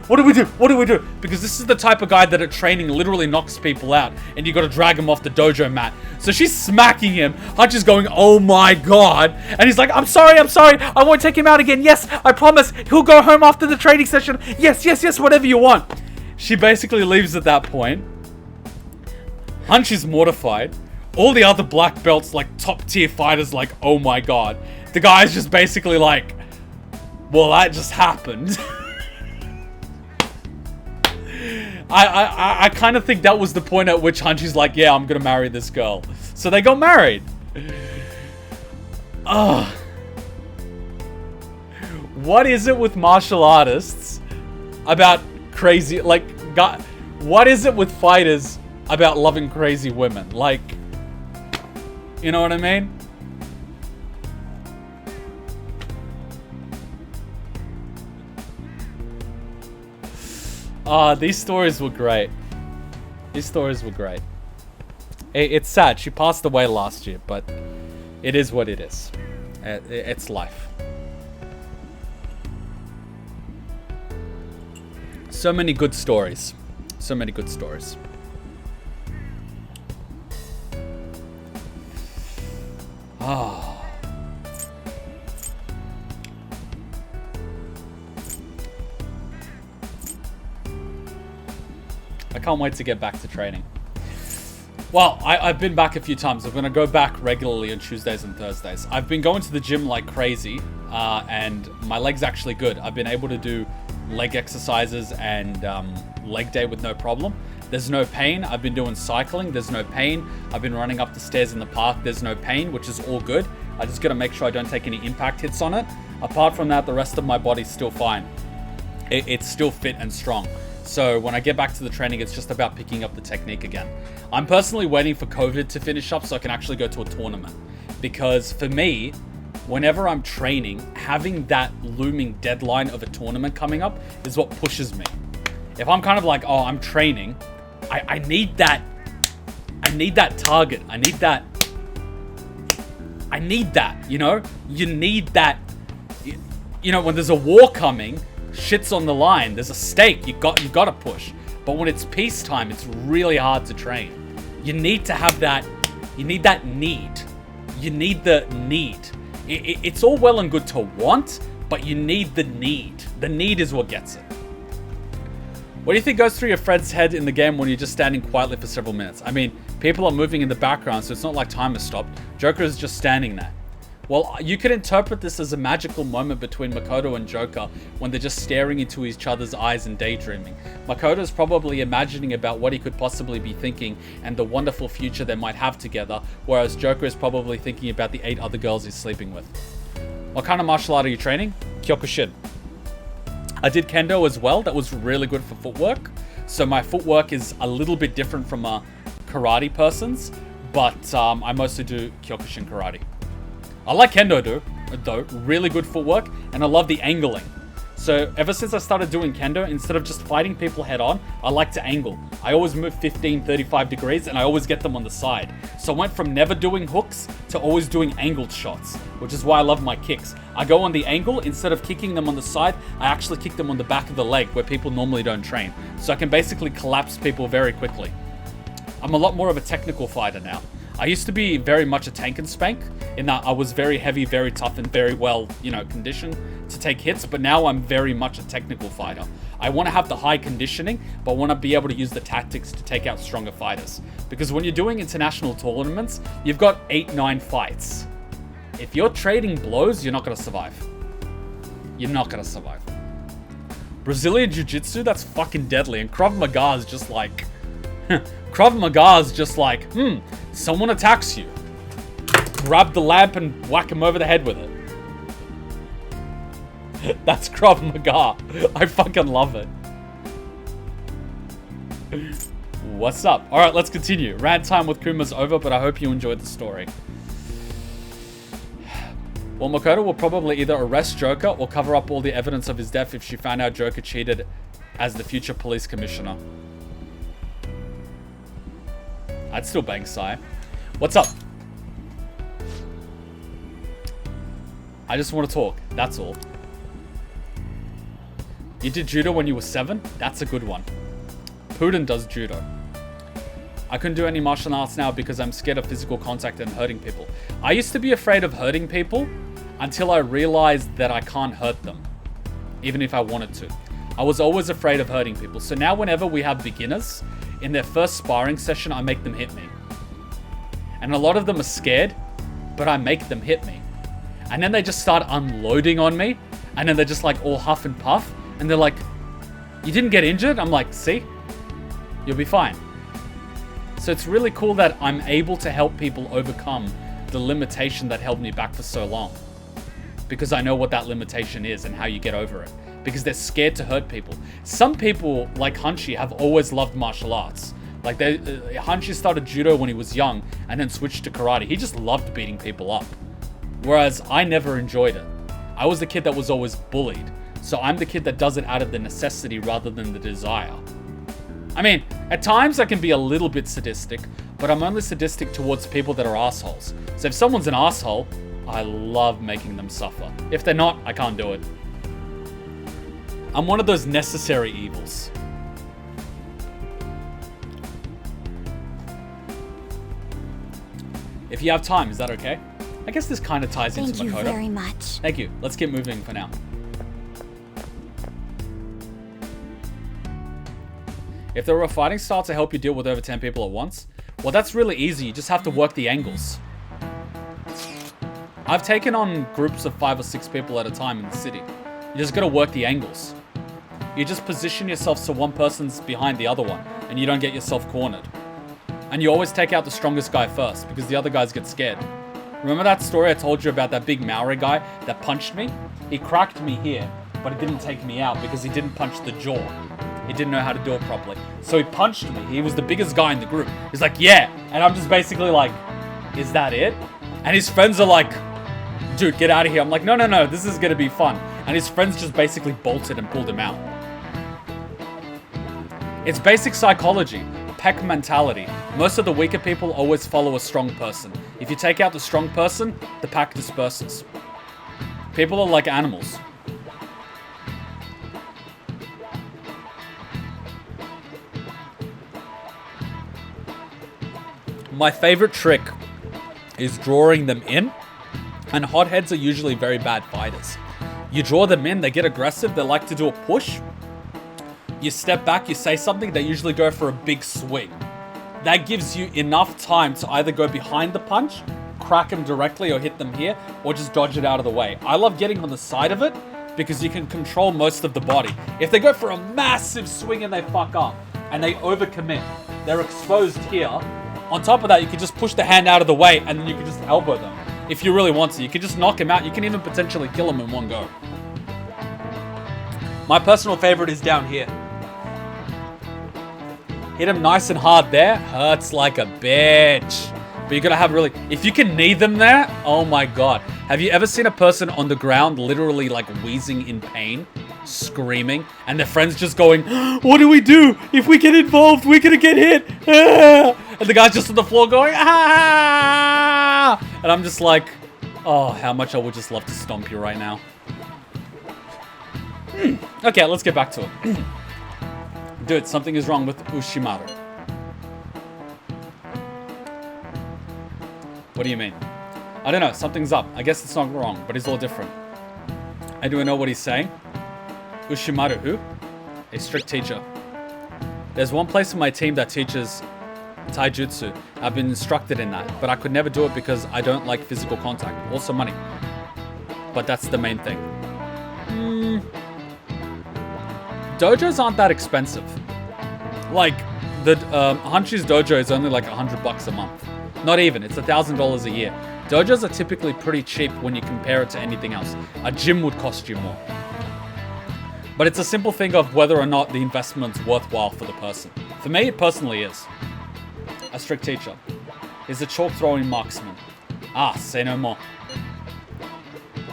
Because this is the type of guy that at training literally knocks people out and you gotta drag him off the dojo mat. So she's smacking him. Hutch is going, oh my God. And he's like, I'm sorry. I won't take him out again. Yes, I promise. He'll go home after the training session. Yes, whatever you want. She basically leaves at that point. Hunch is mortified. All the other black belts, like top tier fighters, like, oh my God. The guy's just basically like, well, that just happened. I kind of think that was the point at which Hunchy's like, yeah, I'm gonna marry this girl. So they got married. What is it with martial artists about crazy, like, God, what is it with fighters about loving crazy women? Like, you know what I mean? These stories were great. It's sad. She passed away last year, but it is what it is. It's life. So many good stories. Oh. I can't wait to get back to training. Well, I've been back a few times. I'm going to go back regularly on Tuesdays and Thursdays. I've been going to the gym like crazy, and my leg's actually good. I've been able to do leg exercises and leg day with no problem. There's no pain. I've been doing cycling. There's no pain. I've been running up the stairs in the park. There's no pain, which is all good. I just got to make sure I don't take any impact hits on it. Apart from that, the rest of my body's still fine. It's still fit and strong. So when I get back to the training, it's just about picking up the technique again. I'm personally waiting for COVID to finish up so I can actually go to a tournament. Because for me, whenever I'm training, having that looming deadline of a tournament coming up is what pushes me. If I'm kind of like, oh, I'm training, I need that target. I need that, you know? You need that, you know, when there's a war coming, shit's on the line, there's a stake, you gotta push. But when it's peacetime, it's really hard to train. You need to have that, you need that need. You need the need. It's all well and good to want, but you need the need. The need is what gets it. What do you think goes through your friend's head in the game when you're just standing quietly for several minutes? I mean, people are moving in the background, so it's not like time has stopped. Joker is just standing there. Well, you could interpret this as a magical moment between Makoto and Joker when they're just staring into each other's eyes and daydreaming. Makoto is probably imagining about what he could possibly be thinking and the wonderful future they might have together, whereas Joker is probably thinking about the 8 other girls he's sleeping with. What kind of martial art are you training? Kyokushin. I did kendo as well. That was really good for footwork. So my footwork is a little bit different from a karate person's, but I mostly do Kyokushin karate. I like kendo though, really good footwork, and I love the angling. So ever since I started doing kendo, instead of just fighting people head on, I like to angle. I always move 15, 35 degrees, and I always get them on the side. So I went from never doing hooks to always doing angled shots, which is why I love my kicks. I go on the angle. Instead of kicking them on the side, I actually kick them on the back of the leg where people normally don't train. So I can basically collapse people very quickly. I'm a lot more of a technical fighter now. I used to be very much a tank and spank in that I was very heavy, very tough, and very well, conditioned to take hits. But now I'm very much a technical fighter. I want to have the high conditioning, but I want to be able to use the tactics to take out stronger fighters. Because when you're doing international tournaments, you've got 8-9 fights. If you're trading blows, you're not going to survive. You're not going to survive. Brazilian Jiu-Jitsu, that's fucking deadly. And Krav Maga is just like... Krav Maga is just like, someone attacks you. Grab the lamp and whack him over the head with it. That's Krav Maga. I fucking love it. What's up? Alright, let's continue. Rant time with Kuma's over, but I hope you enjoyed the story. Well, Makoto will probably either arrest Joker or cover up all the evidence of his death if she found out Joker cheated as the future police commissioner. I'd still bang Sai. What's up? I just want to talk. That's all. You did judo when you were 7? That's a good one. Putin does judo. I couldn't do any martial arts now because I'm scared of physical contact and hurting people. I used to be afraid of hurting people until I realized that I can't hurt them, even if I wanted to. I was always afraid of hurting people. So now whenever we have beginners, in their first sparring session, I make them hit me. And a lot of them are scared, but I make them hit me. And then they just start unloading on me. And then they're just like all huff and puff. And they're like, you didn't get injured? I'm like, see? You'll be fine. So it's really cool that I'm able to help people overcome the limitation that held me back for so long. Because I know what that limitation is and how you get over it. Because they're scared to hurt people. Some people, like Hanshi, have always loved martial arts. Like, Hanshi started judo when he was young and then switched to karate. He just loved beating people up. Whereas I never enjoyed it. I was the kid that was always bullied. So I'm the kid that does it out of the necessity rather than the desire. I mean, at times I can be a little bit sadistic, but I'm only sadistic towards people that are assholes. So if someone's an asshole, I love making them suffer. If they're not, I can't do it. I'm one of those necessary evils. If you have time, is that okay? I guess this kind of ties into Makoto. Thank you very much. Thank you. Let's keep moving for now. If there were a fighting style to help you deal with over 10 people at once, well, that's really easy. You just have to work the angles. I've taken on groups of 5 or 6 people at a time in the city. You just gotta work the angles. You just position yourself so one person's behind the other one, and you don't get yourself cornered. And you always take out the strongest guy first, because the other guys get scared. Remember that story I told you about that big Maori guy that punched me? He cracked me here, but he didn't take me out because he didn't punch the jaw. He didn't know how to do it properly. So he punched me. He was the biggest guy in the group. He's like, yeah. And I'm just basically like, is that it? And his friends are like, dude, get out of here. I'm like, no, this is gonna be fun. And his friends just basically bolted and pulled him out. It's basic psychology, pack mentality. Most of the weaker people always follow a strong person. If you take out the strong person, the pack disperses. People are like animals. My favorite trick is drawing them in, and hotheads are usually very bad fighters. You draw them in, they get aggressive, they like to do a push. You step back, you say something, they usually go for a big swing. That gives you enough time to either go behind the punch, crack them directly or hit them here, or just dodge it out of the way. I love getting on the side of it because you can control most of the body. If they go for a massive swing and they fuck up, and they overcommit, they're exposed here. On top of that, you can just push the hand out of the way and then you can just elbow them. If you really want to, you can just knock him out. You can even potentially kill him in one go. My personal favorite is down here. Hit him nice and hard there. Hurts like a bitch. But you gotta have really... If you can knee them there, oh my god. Have you ever seen a person on the ground literally like wheezing in pain? Screaming? And their friends just going, what do we do? If we get involved, we're gonna get hit. Ah! And the guy's just on the floor going, ah! And I'm just like, Oh, how much I would just love to stomp you right now. Okay, let's get back to it. Dude, something is wrong with Ushimaru. What do you mean? I don't know, something's up. I guess it's not wrong, but it's all different. I do know what he's saying. Ushimaru who? A strict teacher. There's one place in my team that teaches taijutsu. I've been instructed in that, but I could never do it because I don't like physical contact. Also money. But that's the main thing. Dojos aren't that expensive. Like, the Hanshi's dojo is only like $100 a month. Not even, it's $1,000 a year. Dojos are typically pretty cheap when you compare it to anything else. A gym would cost you more. But it's a simple thing of whether or not the investment's worthwhile for the person. For me, it personally is. A strict teacher. Is a chalk throwing marksman. Ah, say no more.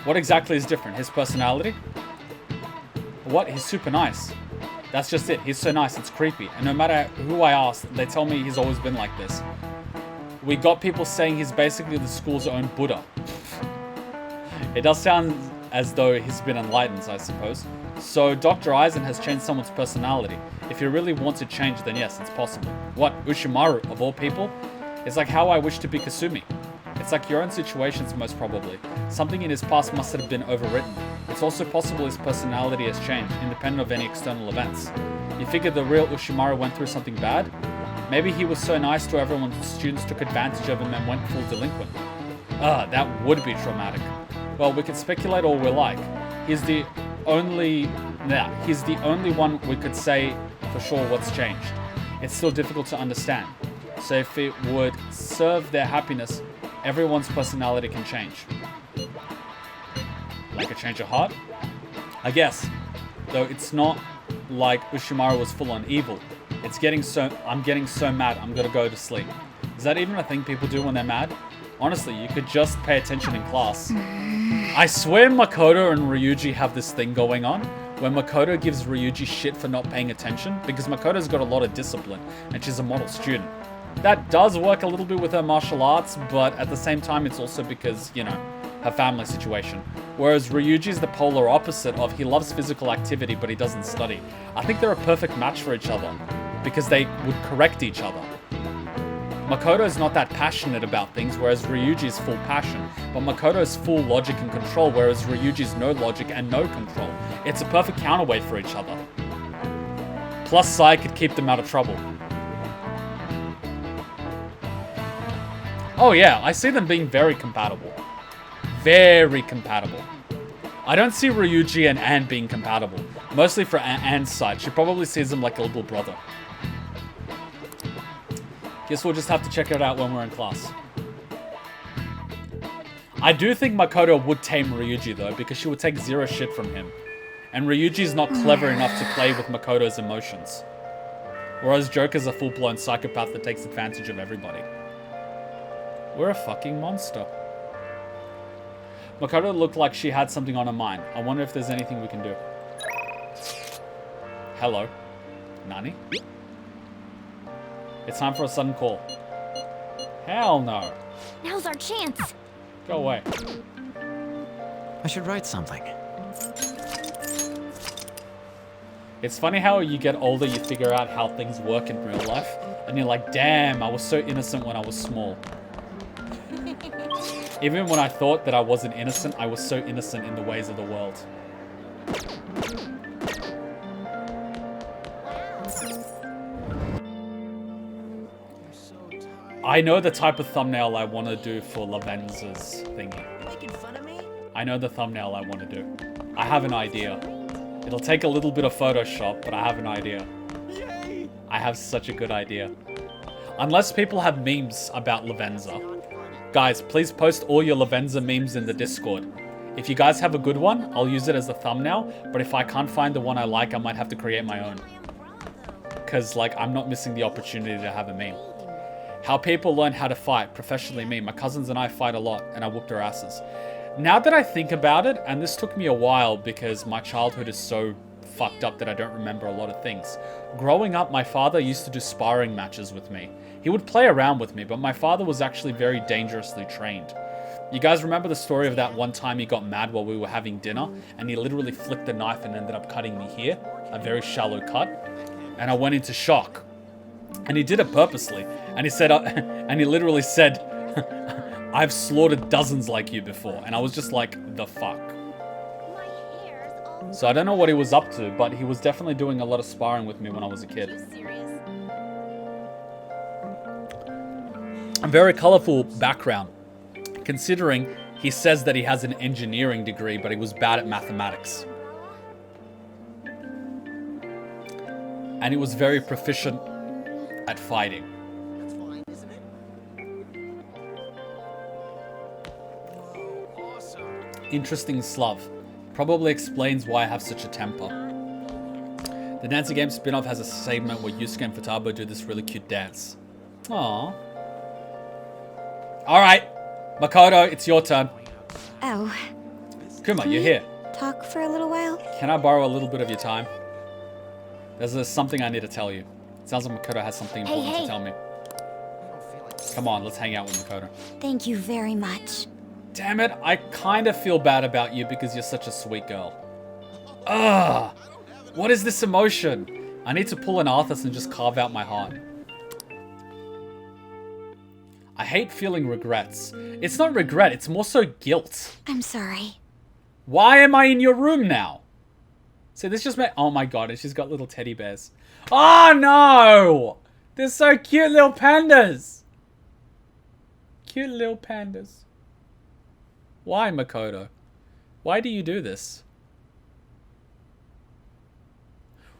What exactly is different? His personality? What? He's super nice. That's just it. He's so nice, it's creepy. And no matter who I ask, they tell me he's always been like this. We got people saying he's basically the school's own Buddha. It does sound as though he's been enlightened, I suppose. So Dr. Eisen has changed someone's personality. If you really want to change, then yes, it's possible. What? Ushimaru, of all people? It's like how I wish to be Kasumi. It's like your own situations, most probably. Something in his past must have been overwritten. It's also possible his personality has changed, independent of any external events. You figure the real Ushimaru went through something bad? Maybe he was so nice to everyone that students took advantage of him and went full delinquent. That would be traumatic. Well, we can speculate all we like. He's the only one we could say for sure what's changed. It's still difficult to understand. So if it would serve their happiness, everyone's personality can change. Like a change of heart? I guess. Though it's not like Ushimaru was full on evil. I'm getting so mad I'm gonna go to sleep. Is that even a thing people do when they're mad? Honestly, you could just pay attention in class. I swear Makoto and Ryuji have this thing going on where Makoto gives Ryuji shit for not paying attention because Makoto's got a lot of discipline and she's a model student. That does work a little bit with her martial arts, but at the same time it's also because, you know, her family situation. Whereas Ryuji's the polar opposite of he loves physical activity but he doesn't study. I think they're a perfect match for each other because they would correct each other. Makoto's not that passionate about things, whereas Ryuji's full passion. But Makoto's full logic and control, whereas Ryuji's no logic and no control. It's a perfect counterweight for each other. Plus Sai could keep them out of trouble. Oh yeah, I see them being very compatible. Very compatible. I don't see Ryuji and Anne being compatible. Mostly for Anne's side. She probably sees him like a little brother. Guess we'll just have to check it out when we're in class. I do think Makoto would tame Ryuji though, because she would take zero shit from him. And Ryuji's not clever enough to play with Makoto's emotions. Whereas Joker's a full-blown psychopath that takes advantage of everybody. We're a fucking monster. Makoto looked like she had something on her mind. I wonder if there's anything we can do. Hello. Nani? It's time for a sudden call. Hell no. Now's our chance. Go away. I should write something. It's funny how you get older, you figure out how things work in real life, and you're like, damn, I was so innocent when I was small. Even when I thought that I wasn't innocent, I was so innocent in the ways of the world. I know the type of thumbnail I want to do for Lavenza's thingy. Making fun of me? I know the thumbnail I want to do. I have an idea. It'll take a little bit of Photoshop, but I have an idea. Yay! I have such a good idea. Unless people have memes about Lavenza. Guys, please post all your Lavenza memes in the Discord. If you guys have a good one, I'll use it as the thumbnail, but if I can't find the one I like, I might have to create my own. Because, like, I'm not missing the opportunity to have a meme. How people learn how to fight, professionally me. My cousins and I fight a lot, and I whooped their asses. Now that I think about it, and this took me a while because my childhood is so fucked up that I don't remember a lot of things. Growing up, my father used to do sparring matches with me. He would play around with me, but my father was actually very dangerously trained. You guys remember the story of that one time he got mad while we were having dinner, and he literally flicked the knife and ended up cutting me here? A very shallow cut. And I went into shock. And he did it purposely. And he said, and he literally said, I've slaughtered dozens like you before. And I was just like, the fuck. So I don't know what he was up to, but he was definitely doing a lot of sparring with me when I was a kid. A very colorful background, considering he says that he has an engineering degree, but he was bad at mathematics. And he was very proficient at fighting. That's fine, isn't it? Whoa, awesome. Interesting slov. Probably explains why I have such a temper. The Dancing Game spin-off has a segment where Yusuke and Futaba do this really cute dance. Aww. Alright, Makoto, it's your turn. Oh. Kuma, you're here. Talk for a little while? Can I borrow a little bit of your time? There's something I need to tell you. It sounds like Makoto has something important to tell me. Come on, let's hang out with Makoto. Thank you very much. Damn it, I kind of feel bad about you because you're such a sweet girl. Ugh! What is this emotion? I need to pull an Arthas and just carve out my heart. I hate feeling regrets. It's not regret, it's more so guilt. I'm sorry. Why am I in your room now? See, this just made... Oh my god, and she's got little teddy bears. Oh no! They're so cute little pandas. Cute little pandas. Why, Makoto? Why do you do this?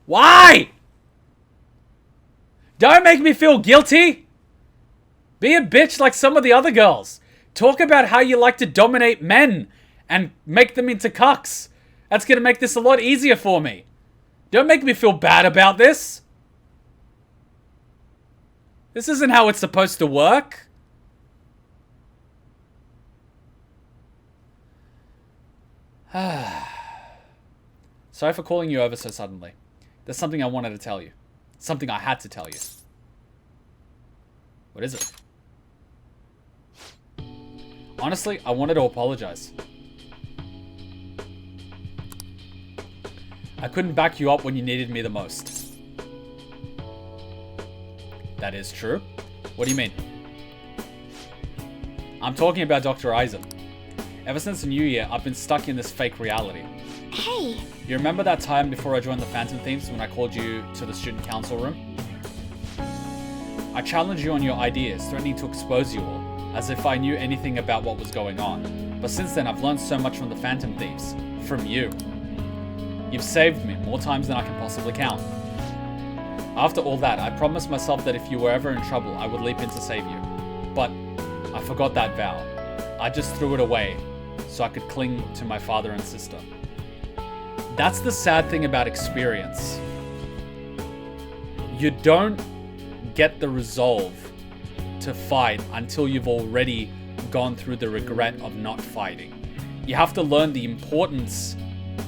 Why? Don't make me feel guilty. Be a bitch like some of the other girls. Talk about how you like to dominate men and make them into cucks. That's gonna make this a lot easier for me. Don't make me feel bad about this. This isn't how it's supposed to work. Sorry for calling you over so suddenly. There's something I wanted to tell you. Something I had to tell you. What is it? Honestly, I wanted to apologize. I couldn't back you up when you needed me the most. That is true. What do you mean? I'm talking about Dr. Eisen. Ever since the new year, I've been stuck in this fake reality. Hey. You remember that time before I joined the Phantom Thieves when I called you to the student council room? I challenged you on your ideas, threatening to expose you all, as if I knew anything about what was going on. But since then, I've learned so much from the Phantom Thieves. From you. You've saved me more times than I can possibly count. After all that, I promised myself that if you were ever in trouble, I would leap in to save you. But I forgot that vow. I just threw it away so I could cling to my father and sister. That's the sad thing about experience. You don't get the resolve to fight until you've already gone through the regret of not fighting. You have to learn the importance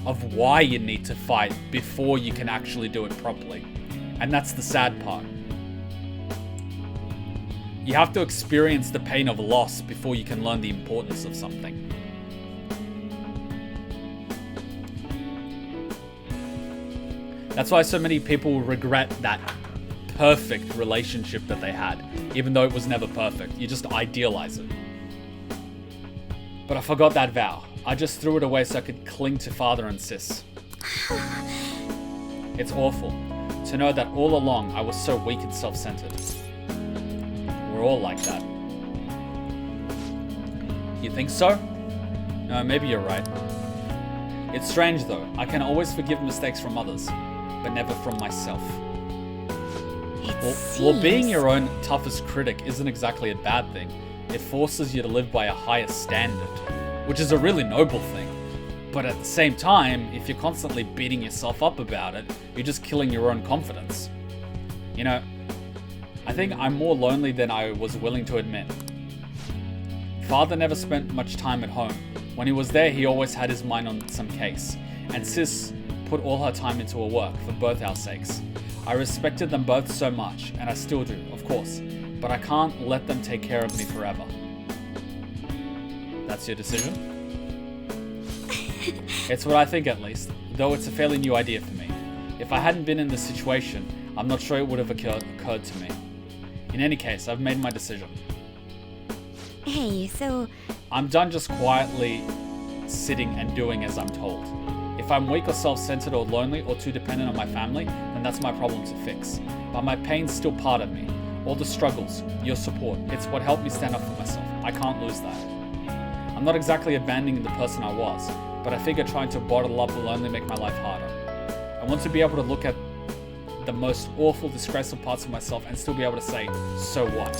of why you need to fight before you can actually do it properly. And that's the sad part. You have to experience the pain of loss before you can learn the importance of something. That's why so many people regret that perfect relationship that they had, even though it was never perfect. You just idealize it. But I forgot that vow. I just threw it away so I could cling to father and sis. It's awful to know that all along I was so weak and self-centered. We're all like that. You think so? No, maybe you're right. It's strange though. I can always forgive mistakes from others, but never from myself. Well, being your own toughest critic isn't exactly a bad thing. It forces you to live by a higher standard, which is a really noble thing. But at the same time, if you're constantly beating yourself up about it, you're just killing your own confidence. You know, I think I'm more lonely than I was willing to admit. Father never spent much time at home. When he was there, he always had his mind on some case. And sis put all her time into her work for both our sakes. I respected them both so much, and I still do, of course, but I can't let them take care of me forever. That's your decision? It's what I think, at least, though it's a fairly new idea for me. If I hadn't been in this situation, I'm not sure it would have occurred to me. In any case, I've made my decision. Hey, so... I'm done just quietly sitting and doing as I'm told. If I'm weak or self-centered or lonely or too dependent on my family, then that's my problem to fix. But my pain's still part of me. All the struggles, your support, it's what helped me stand up for myself. I can't lose that. I'm not exactly abandoning the person I was, but I figure trying to bottle up will only make my life harder. I want to be able to look at the most awful, disgraceful parts of myself and still be able to say, so what?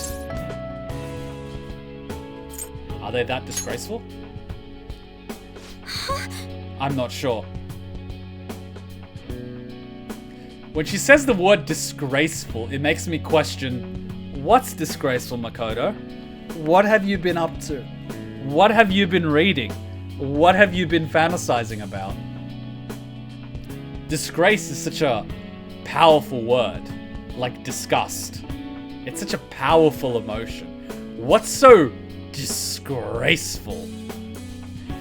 Are they that disgraceful? I'm not sure. When she says the word disgraceful, it makes me question, what's disgraceful, Makoto? What have you been up to? What have you been reading? What have you been fantasizing about? Disgrace is such a powerful word, like disgust. It's such a powerful emotion. What's so disgraceful?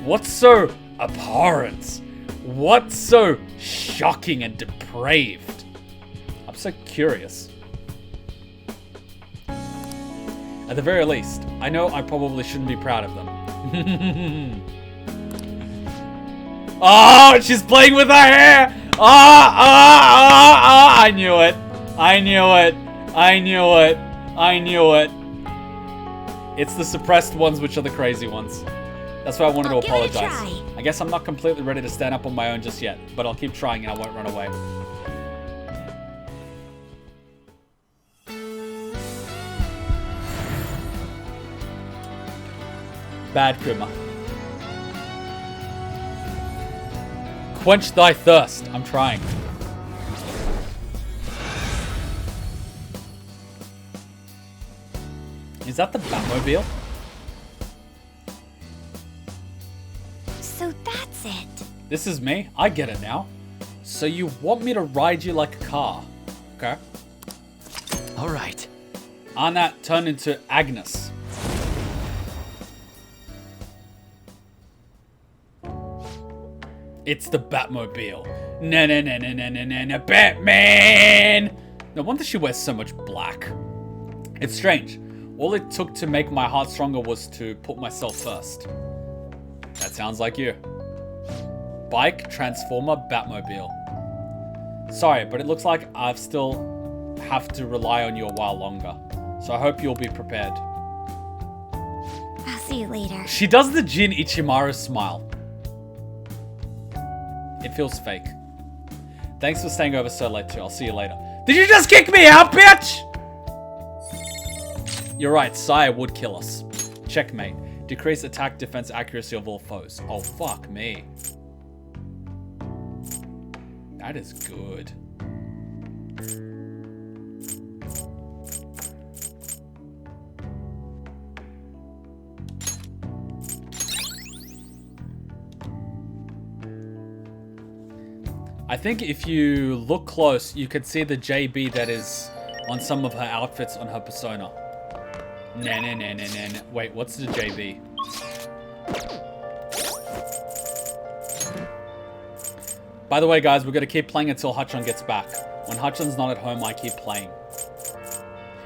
What's so abhorrent? What's so shocking and depraved? I'm so curious. At the very least, I know I probably shouldn't be proud of them. Oh, she's playing with her hair! I knew it. I knew it. I knew it. I knew it. It's the suppressed ones which are the crazy ones. That's why I wanted to apologize. I guess I'm not completely ready to stand up on my own just yet, but I'll keep trying and I won't run away. Bad Kuma. Quench thy thirst. I'm trying. Is that the Batmobile? So that's it. This is me? I get it now. So you want me to ride you like a car? Okay. All right. Anat turned into Agnes. It's the Batmobile. Na Batman! No wonder she wears so much black. It's strange. All it took to make my heart stronger was to put myself first. That sounds like you. Bike, Transformer, Batmobile. Sorry, but it looks like I've still have to rely on you a while longer. So I hope you'll be prepared. I'll see you later. She does the Jin Ichimaru smile. It feels fake. Thanks for staying over so late too. I'll see you later. Did you just kick me out, bitch? You're right, Saya would kill us. Checkmate. Decrease attack, defense, accuracy of all foes. Oh, fuck me. That is good. I think if you look close, you could see the JB that is on some of her outfits on her persona. Nah. Wait, what's the JB? By the way, guys, we're going to keep playing until Hachan gets back. When Hachan's not at home, I keep playing.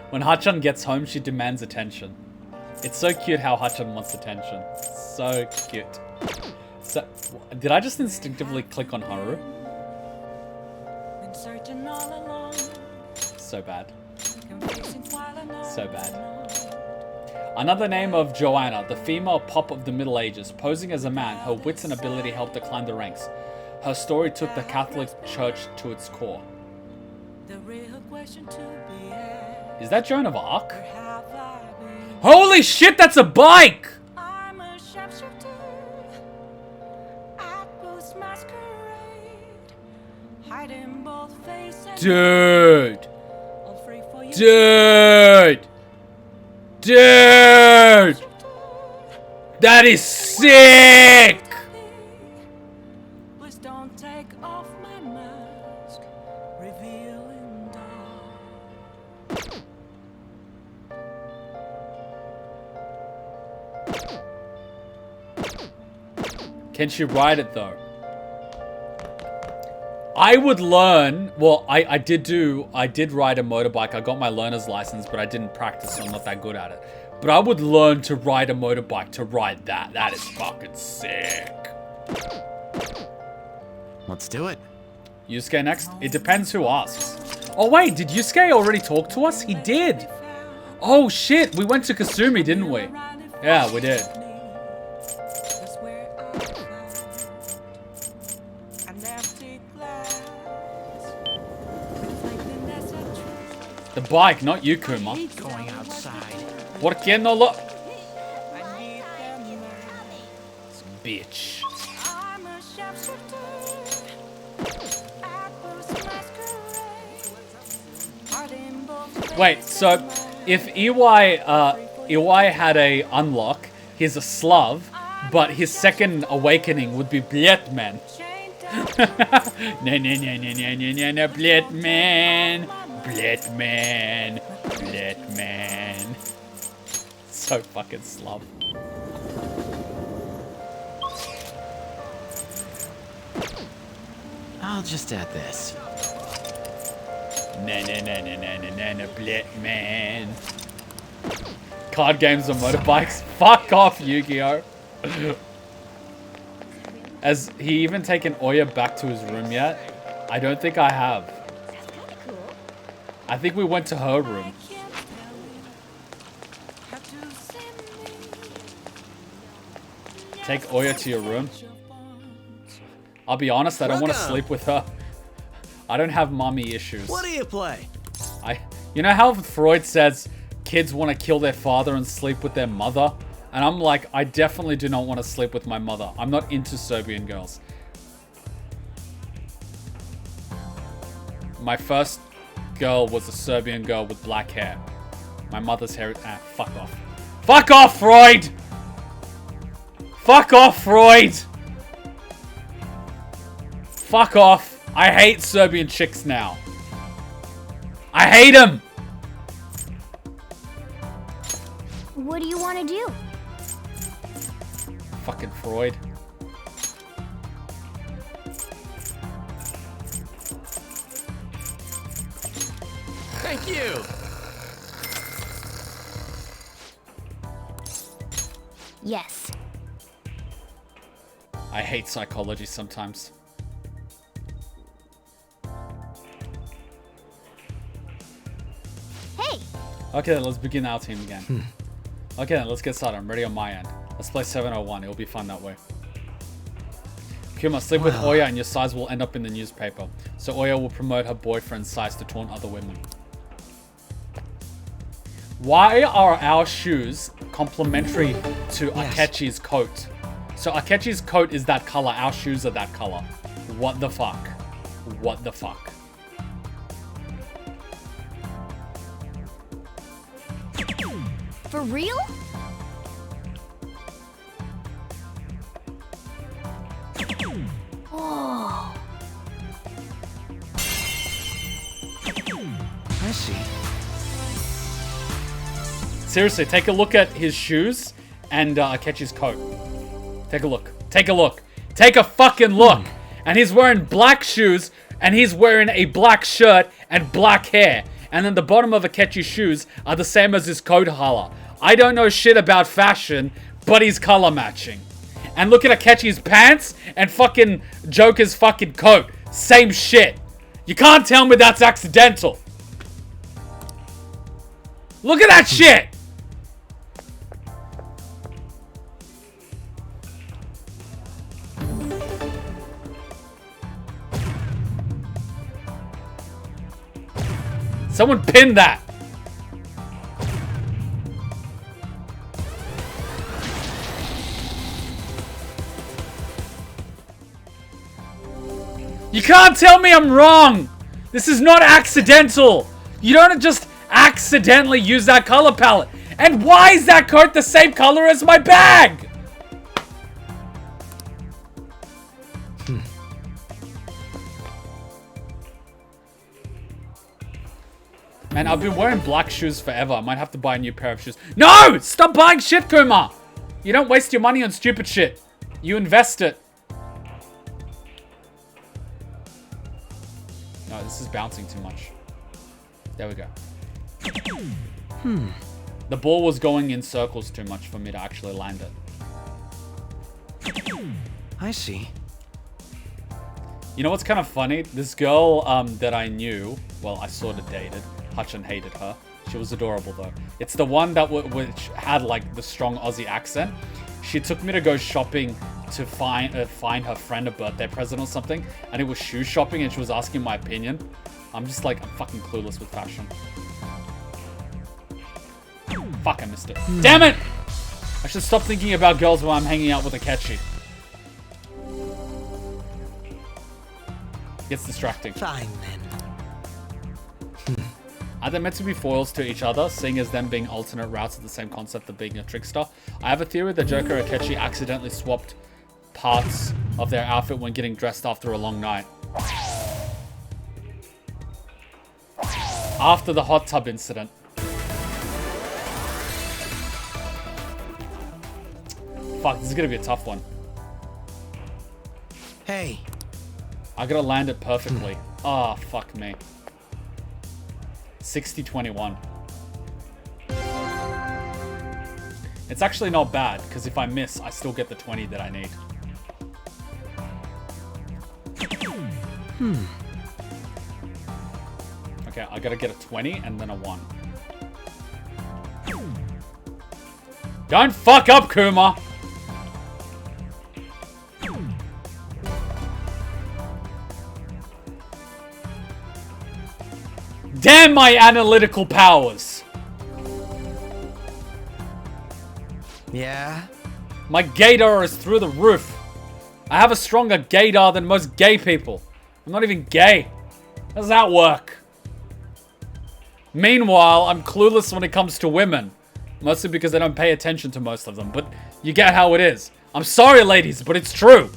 When Hachan gets home, she demands attention. It's so cute how Hachan wants attention. So cute. So, did I just instinctively click on Haru? So bad. So bad. Another name of Joanna, the female pop of the Middle Ages. Posing as a man, her wits and ability helped her climb the ranks. Her story took the Catholic Church to its core. Is that Joan of Arc? Holy shit, that's a bike! Dude! Dude! Dude! That is sick! Please don't take off my Can she ride it though? I would learn. Well, I did ride a motorbike. I got my learner's license, but I didn't practice, so I'm not that good at it. But I would learn to ride a motorbike, to ride that. That is fucking sick. Let's do it. Yusuke next? It depends who asks. Oh wait, did Yusuke already talk to us? He did. Oh shit, we went to Kasumi, didn't we? Yeah, we did. The bike, not you, Kuma. Going outside. ¿Por qué no lo... Bitch. Wait, so if Iwai had a unlock, he's a Slav, but his second awakening would be Blietman. No, Blietman. Blietman. Blietman. So fucking Slav. I'll just add this. No, Blietman. Card games or motorbikes? Fuck off, Yu-Gi-Oh! Has he even taken Oya back to his room yet? I don't think I have. I think we went to her room. Take Oya to your room. I'll be honest, I don't want to sleep with her. I don't have mommy issues. What do you play? You know how Freud says kids want to kill their father and sleep with their mother? And I'm like, I definitely do not want to sleep with my mother. I'm not into Serbian girls. My first girl was a Serbian girl with black hair. My mother's hair... Ah, fuck off. Fuck off, Freud! Fuck off, Freud! Fuck off. I hate Serbian chicks now. I hate them! What do you want to do? Fucking Freud. Thank you. Yes. I hate psychology sometimes. Hey! Okay, then let's begin our team again. Okay, then let's get started. I'm ready on my end. Let's play 701. It'll be fun that way. Kuma, sleep with Oya and your size will end up in the newspaper. So Oya will promote her boyfriend's size to taunt other women. Why are our shoes complementary to Akechi's coat? So Akechi's coat is that color. Our shoes are that color. What the fuck? What the fuck? For real? Oh. I see. Seriously, take a look at his shoes and Akechi's coat. Take a look. Take a look. Take a fucking look. And he's wearing black shoes and he's wearing a black shirt and black hair. And then the bottom of Akechi's shoes are the same as his coat color. I don't know shit about fashion, but he's color matching. And look at Akechi's pants and fucking Joker's fucking coat. Same shit. You can't tell me that's accidental. Look at that shit. Someone pin that. You can't tell me I'm wrong. This is not accidental. You don't just accidentally use that color palette. And why is that coat the same color as my bag? Man, I've been wearing black shoes forever. I might have to buy a new pair of shoes. No! Stop buying shit, Kuma! You don't waste your money on stupid shit. You invest it. No, this is bouncing too much. There we go. The ball was going in circles too much for me to actually land it. I see. You know what's kind of funny? This girl that I knew, well, I sort of dated. Hutchin hated her. She was adorable though. It's the one that which had like the strong Aussie accent. She took me to go shopping to find her friend a birthday present or something, and it was shoe shopping, and she was asking my opinion. I'm just like, I'm fucking clueless with fashion. Fuck, I missed it. Damn it! I should stop thinking about girls while I'm hanging out with Akechi. Gets distracting. Fine then. Are they meant to be foils to each other, seeing as them being alternate routes of the same concept of being a trickster? I have a theory that Joker and Akechi accidentally swapped parts of their outfit when getting dressed after a long night. After the hot tub incident. Fuck, this is gonna be a tough one. Hey. I gotta land it perfectly. Ah, fuck me. 60-21. It's actually not bad, because if I miss, I still get the 20 that I need. Okay, I gotta get a 20 and then a 1. Don't fuck up, Kuma! Damn my analytical powers! Yeah? My gaydar is through the roof. I have a stronger gaydar than most gay people. I'm not even gay. How does that work? Meanwhile, I'm clueless when it comes to women. Mostly because I don't pay attention to most of them, but you get how it is. I'm sorry, ladies, but it's true.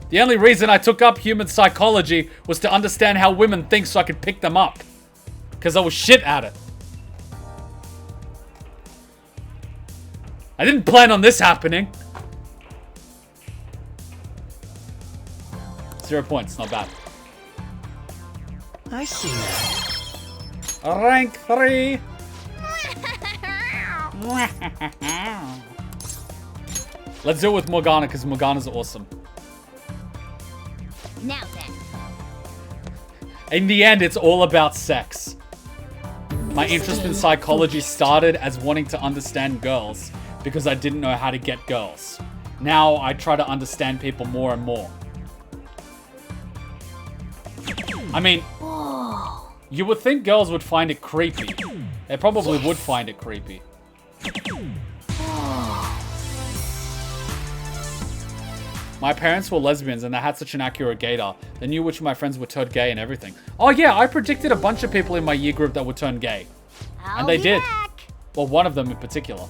The only reason I took up human psychology was to understand how women think so I could pick them up. Because I was shit at it. I didn't plan on this happening. 0 points, not bad. I see now. Rank 3. Let's do it with Morgana, because Morgana's awesome. Now then. In the end, it's all about sex. My interest in psychology started as wanting to understand girls because I didn't know how to get girls. Now I try to understand people more and more. I mean, you would think girls would find it creepy. They probably would find it creepy. My parents were lesbians and they had such an accurate gaydar. They knew which of my friends were turned gay and everything. Oh yeah, I predicted a bunch of people in my year group that would turn gay. And they did. Well, one of them in particular.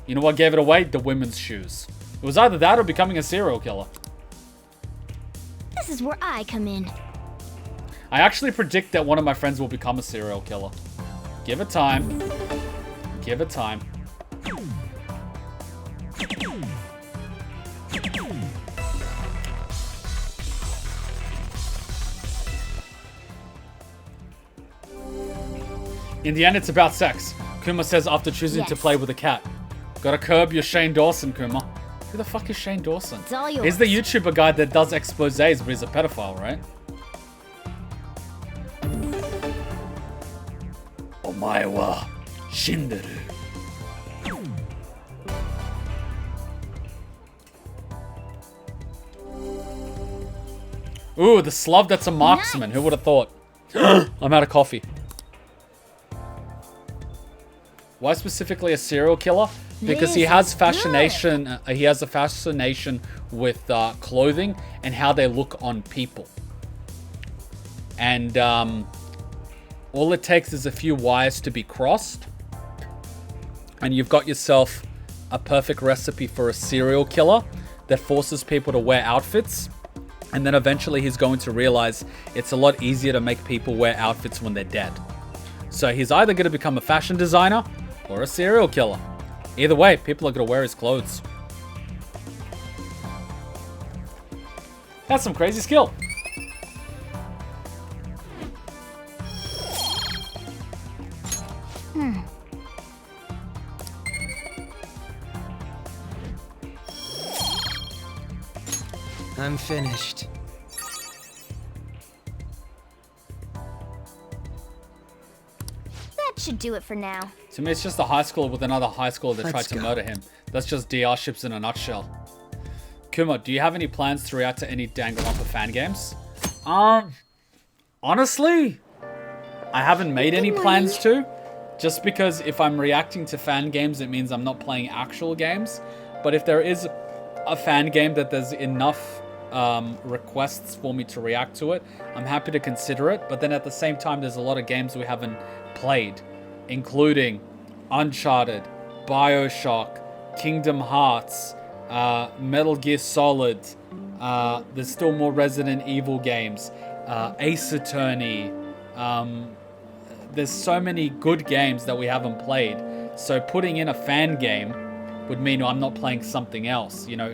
You know what gave it away? The women's shoes. It was either that or becoming a serial killer. This is where I come in. I actually predict that one of my friends will become a serial killer. Give it time. Give it time. In the end, it's about sex. Kuma says after choosing to play with a cat. Gotta curb your Shane Dawson, Kuma. Who the fuck is Shane Dawson? It's all yours. He's the YouTuber guy that does exposés, but he's a pedophile, right? Omae wa shinderu. Ooh, the slug that's a marksman. Who would have thought? I'm out of coffee. Why specifically a serial killer? Because he has fascination. He has a fascination with clothing and how they look on people. And all it takes is a few wires to be crossed, and you've got yourself a perfect recipe for a serial killer that forces people to wear outfits. And then eventually he's going to realize it's a lot easier to make people wear outfits when they're dead. So he's either going to become a fashion designer or a serial killer. Either way, people are gonna wear his clothes. That's some crazy skill. I'm finished. That should do it for now. To me, it's just a high schooler with another high schooler that tried Let's to go. murder him. That's just DR ships in a nutshell. Kuma, do you have any plans to react to any Danganronpa fan games? Honestly, I haven't made any plans to. Just because if I'm reacting to fan games, it means I'm not playing actual games. But if there is a fan game that there's enough requests for me to react to it, I'm happy to consider it. But then at the same time, there's a lot of games we haven't played, including Uncharted, BioShock, Kingdom Hearts, Metal Gear Solid. There's still more Resident Evil games, Ace Attorney. There's so many good games that we haven't played. So putting in a fan game would mean I'm not playing something else. You know,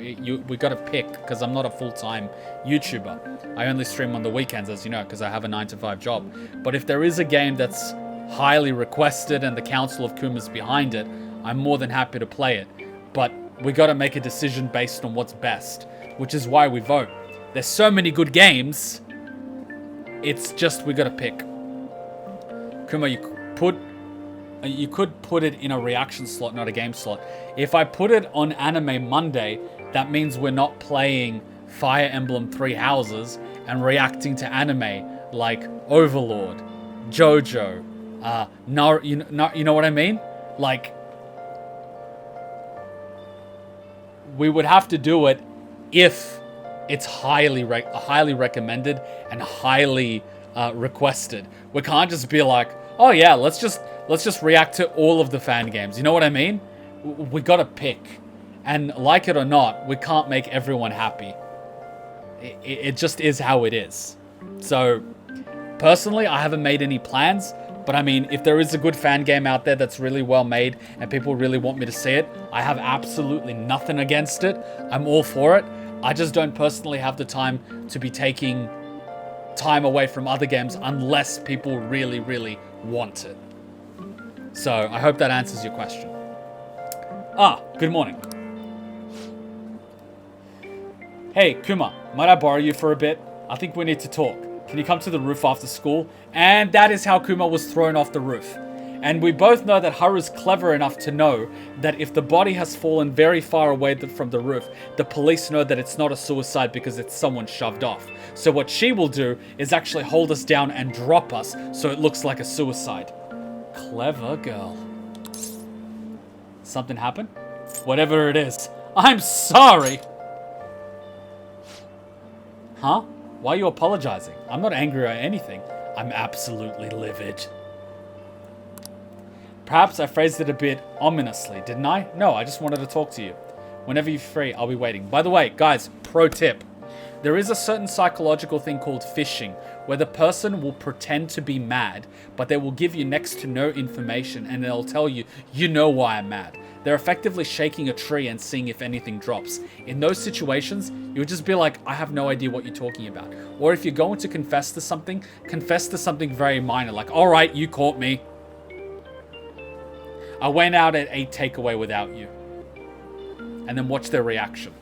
we got to pick, because I'm not a full-time YouTuber. I only stream on the weekends, as you know, because I have a 9-to-5 job. But if there is a game that's highly requested and the Council of Kuma's behind it, I'm more than happy to play it. But we got to make a decision based on what's best, which is why we vote. There's so many good games. It's just we got to pick. Kuma, you could put it in a reaction slot, not a game slot. If I put it on Anime Monday, that means we're not playing Fire Emblem Three Houses and reacting to anime like Overlord, JoJo, you know what I mean? Like, we would have to do it if it's highly recommended and highly requested. We can't just be like, oh yeah, let's just react to all of the fan games. You know what I mean? We gotta pick. And like it or not, we can't make everyone happy. It just is how it is. So, personally, I haven't made any plans. But I mean, if there is a good fan game out there that's really well made and people really want me to see it, I have absolutely nothing against it. I'm all for it. I just don't personally have the time to be taking time away from other games unless people really, really want it. So I hope that answers your question. Good morning. Hey, Kuma, might I borrow you for a bit? I think we need to talk. Can you come to the roof after school? And that is how Kuma was thrown off the roof. And we both know that Haru's clever enough to know that if the body has fallen very far away from the roof, the police know that it's not a suicide because it's someone shoved off. So what she will do is actually hold us down and drop us so it looks like a suicide. Clever girl. Something happened? Whatever it is. I'm sorry! Huh? Why are you apologizing? I'm not angry or anything. I'm absolutely livid. Perhaps I phrased it a bit ominously, didn't I? No, I just wanted to talk to you. Whenever you're free, I'll be waiting. By the way, guys, pro tip. There is a certain psychological thing called phishing, where the person will pretend to be mad, but they will give you next to no information, and they'll tell you, you know why I'm mad. They're effectively shaking a tree and seeing if anything drops. In those situations, you'll just be like, I have no idea what you're talking about. Or if you're going to confess to something very minor, like, all right, you caught me. I went out and ate takeaway without you. And then watch their reaction.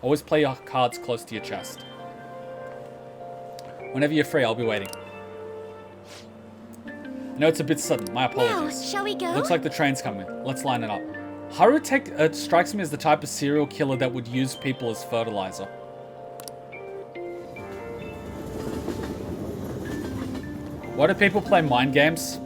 Always play your cards close to your chest. Whenever you're free, I'll be waiting. I know it's a bit sudden. My apologies. Now, shall we go? Looks like the train's coming. Let's line it up. Haru strikes me as the type of serial killer that would use people as fertilizer. Why do people play mind games?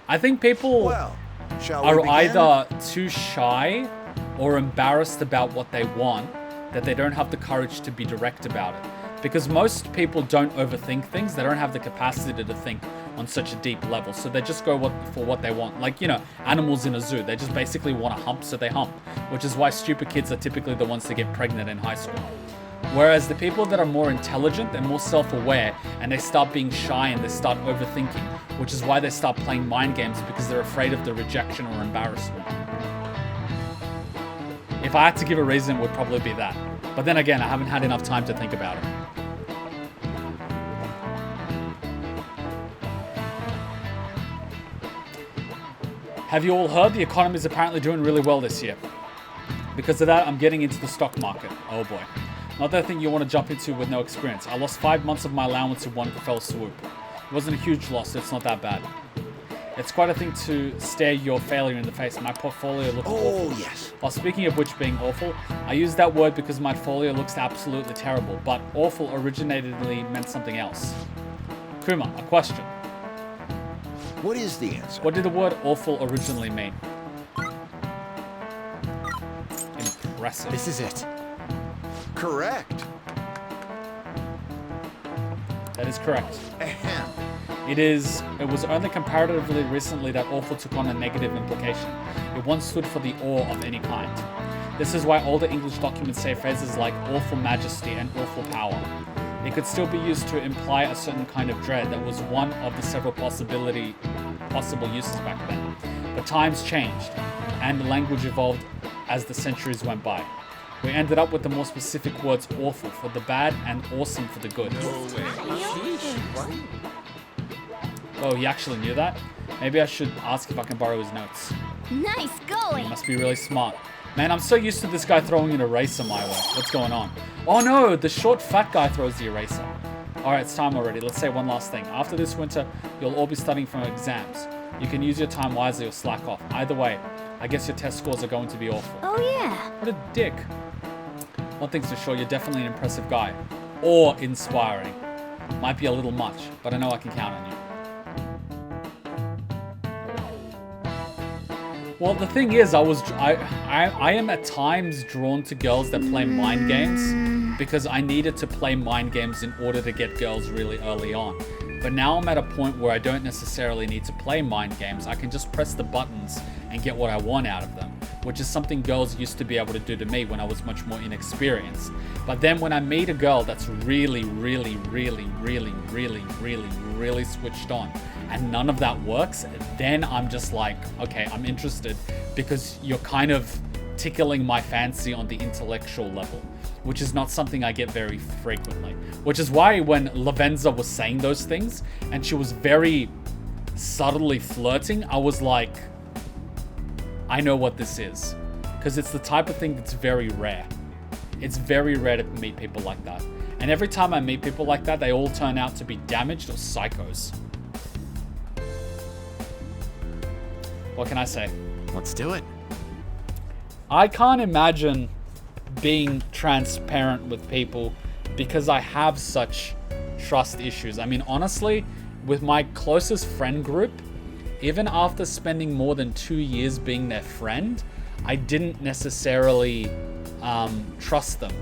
I think people Well, shall we are begin? either too shy or embarrassed about what they want, that they don't have the courage to be direct about it. Because most people don't overthink things. They don't have the capacity to think on such a deep level. So they just go for what they want. Like, you know, animals in a zoo. They just basically want to hump, so they hump. Which is why stupid kids are typically the ones that get pregnant in high school. Whereas the people that are more intelligent, they're more self-aware, and they start being shy and they start overthinking, which is why they start playing mind games, because they're afraid of the rejection or embarrassment. If I had to give a reason, it would probably be that. But then again, I haven't had enough time to think about it. Have you all heard the economy is apparently doing really well this year? Because of that, I'm getting into the stock market. Oh boy. Not that thing you want to jump into with no experience. I lost 5 months of my allowance in one fell swoop. It wasn't a huge loss, so it's not that bad. It's quite a thing to stare your failure in the face. My portfolio looks awful. Yes. Well, speaking of which being awful, I use that word because my portfolio looks absolutely terrible, but awful originally meant something else. Kuma, a question. What is the answer? What did the word awful originally mean? Impressive. This is it. Correct. That is correct. Ahem. It was only comparatively recently that awful took on a negative implication. It once stood for the awe of any kind. This is why older English documents say phrases like awful majesty and awful power. It could still be used to imply a certain kind of dread that was one of the several possible uses back then. But times changed, and the language evolved as the centuries went by. We ended up with the more specific words awful for the bad and awesome for the good. Oh, he actually knew that? Maybe I should ask if I can borrow his notes. Nice going. He must be really smart. Man, I'm so used to this guy throwing an eraser my way. What's going on? Oh no, the short fat guy throws the eraser. Alright, it's time already. Let's say one last thing. After this winter, you'll all be studying for exams. You can use your time wisely or slack off. Either way, I guess your test scores are going to be awful. Oh yeah. What a dick. One thing's for sure, you're definitely an impressive guy. Or inspiring. Might be a little much, but I know I can count on you. Well, the thing is, I am at times drawn to girls that play mind games because I needed to play mind games in order to get girls really early on. But now I'm at a point where I don't necessarily need to play mind games. I can just press the buttons and get what I want out of them, which is something girls used to be able to do to me when I was much more inexperienced. But then when I meet a girl that's really switched on and none of that works, then I'm just like, okay, I'm interested because you're kind of tickling my fancy on the intellectual level, which is not something I get very frequently. Which is why when Lavenza was saying those things and she was very subtly flirting, I was like, I know what this is. Because it's the type of thing that's very rare. It's very rare to meet people like that. And every time I meet people like that, they all turn out to be damaged or psychos. What can I say? Let's do it. I can't imagine being transparent with people because I have such trust issues. I mean, honestly, with my closest friend group, even after spending more than 2 years being their friend, I didn't necessarily trust them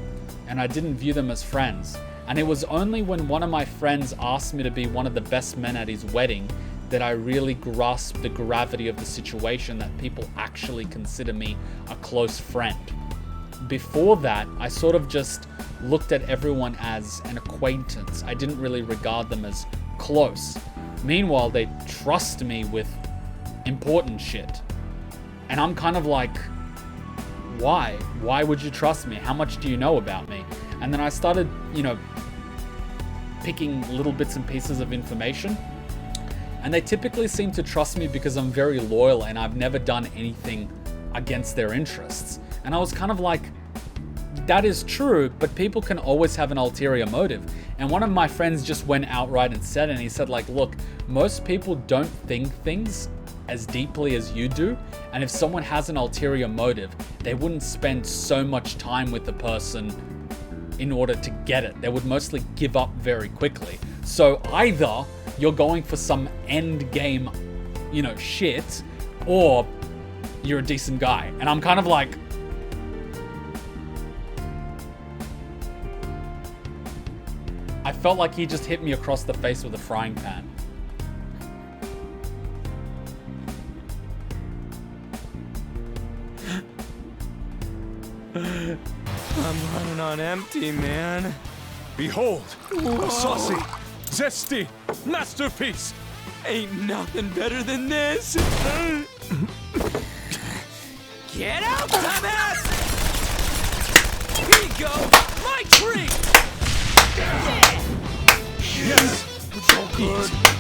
and I didn't view them as friends. And it was only when one of my friends asked me to be one of the best men at his wedding that I really grasped the gravity of the situation, that people actually consider me a close friend. Before that, I sort of just looked at everyone as an acquaintance. I didn't really regard them as close. Meanwhile, they trust me with important shit. And I'm kind of like, why? Why would you trust me? How much do you know about me? And then I started, picking little bits and pieces of information. And they typically seem to trust me because I'm very loyal and I've never done anything against their interests. And I was kind of like, that is true, but people can always have an ulterior motive. And one of my friends just went outright and said it, and he said like, look, most people don't think things as deeply as you do. And if someone has an ulterior motive, they wouldn't spend so much time with the person in order to get it. They would mostly give up very quickly. So either you're going for some end game, shit, or you're a decent guy. And I'm kind of like, I felt like he just hit me across the face with a frying pan. I'm running on empty, man. Behold, a saucy, zesty masterpiece. Ain't nothing better than this. Get out, dumbass! Here you go, my treat! Yes, so good.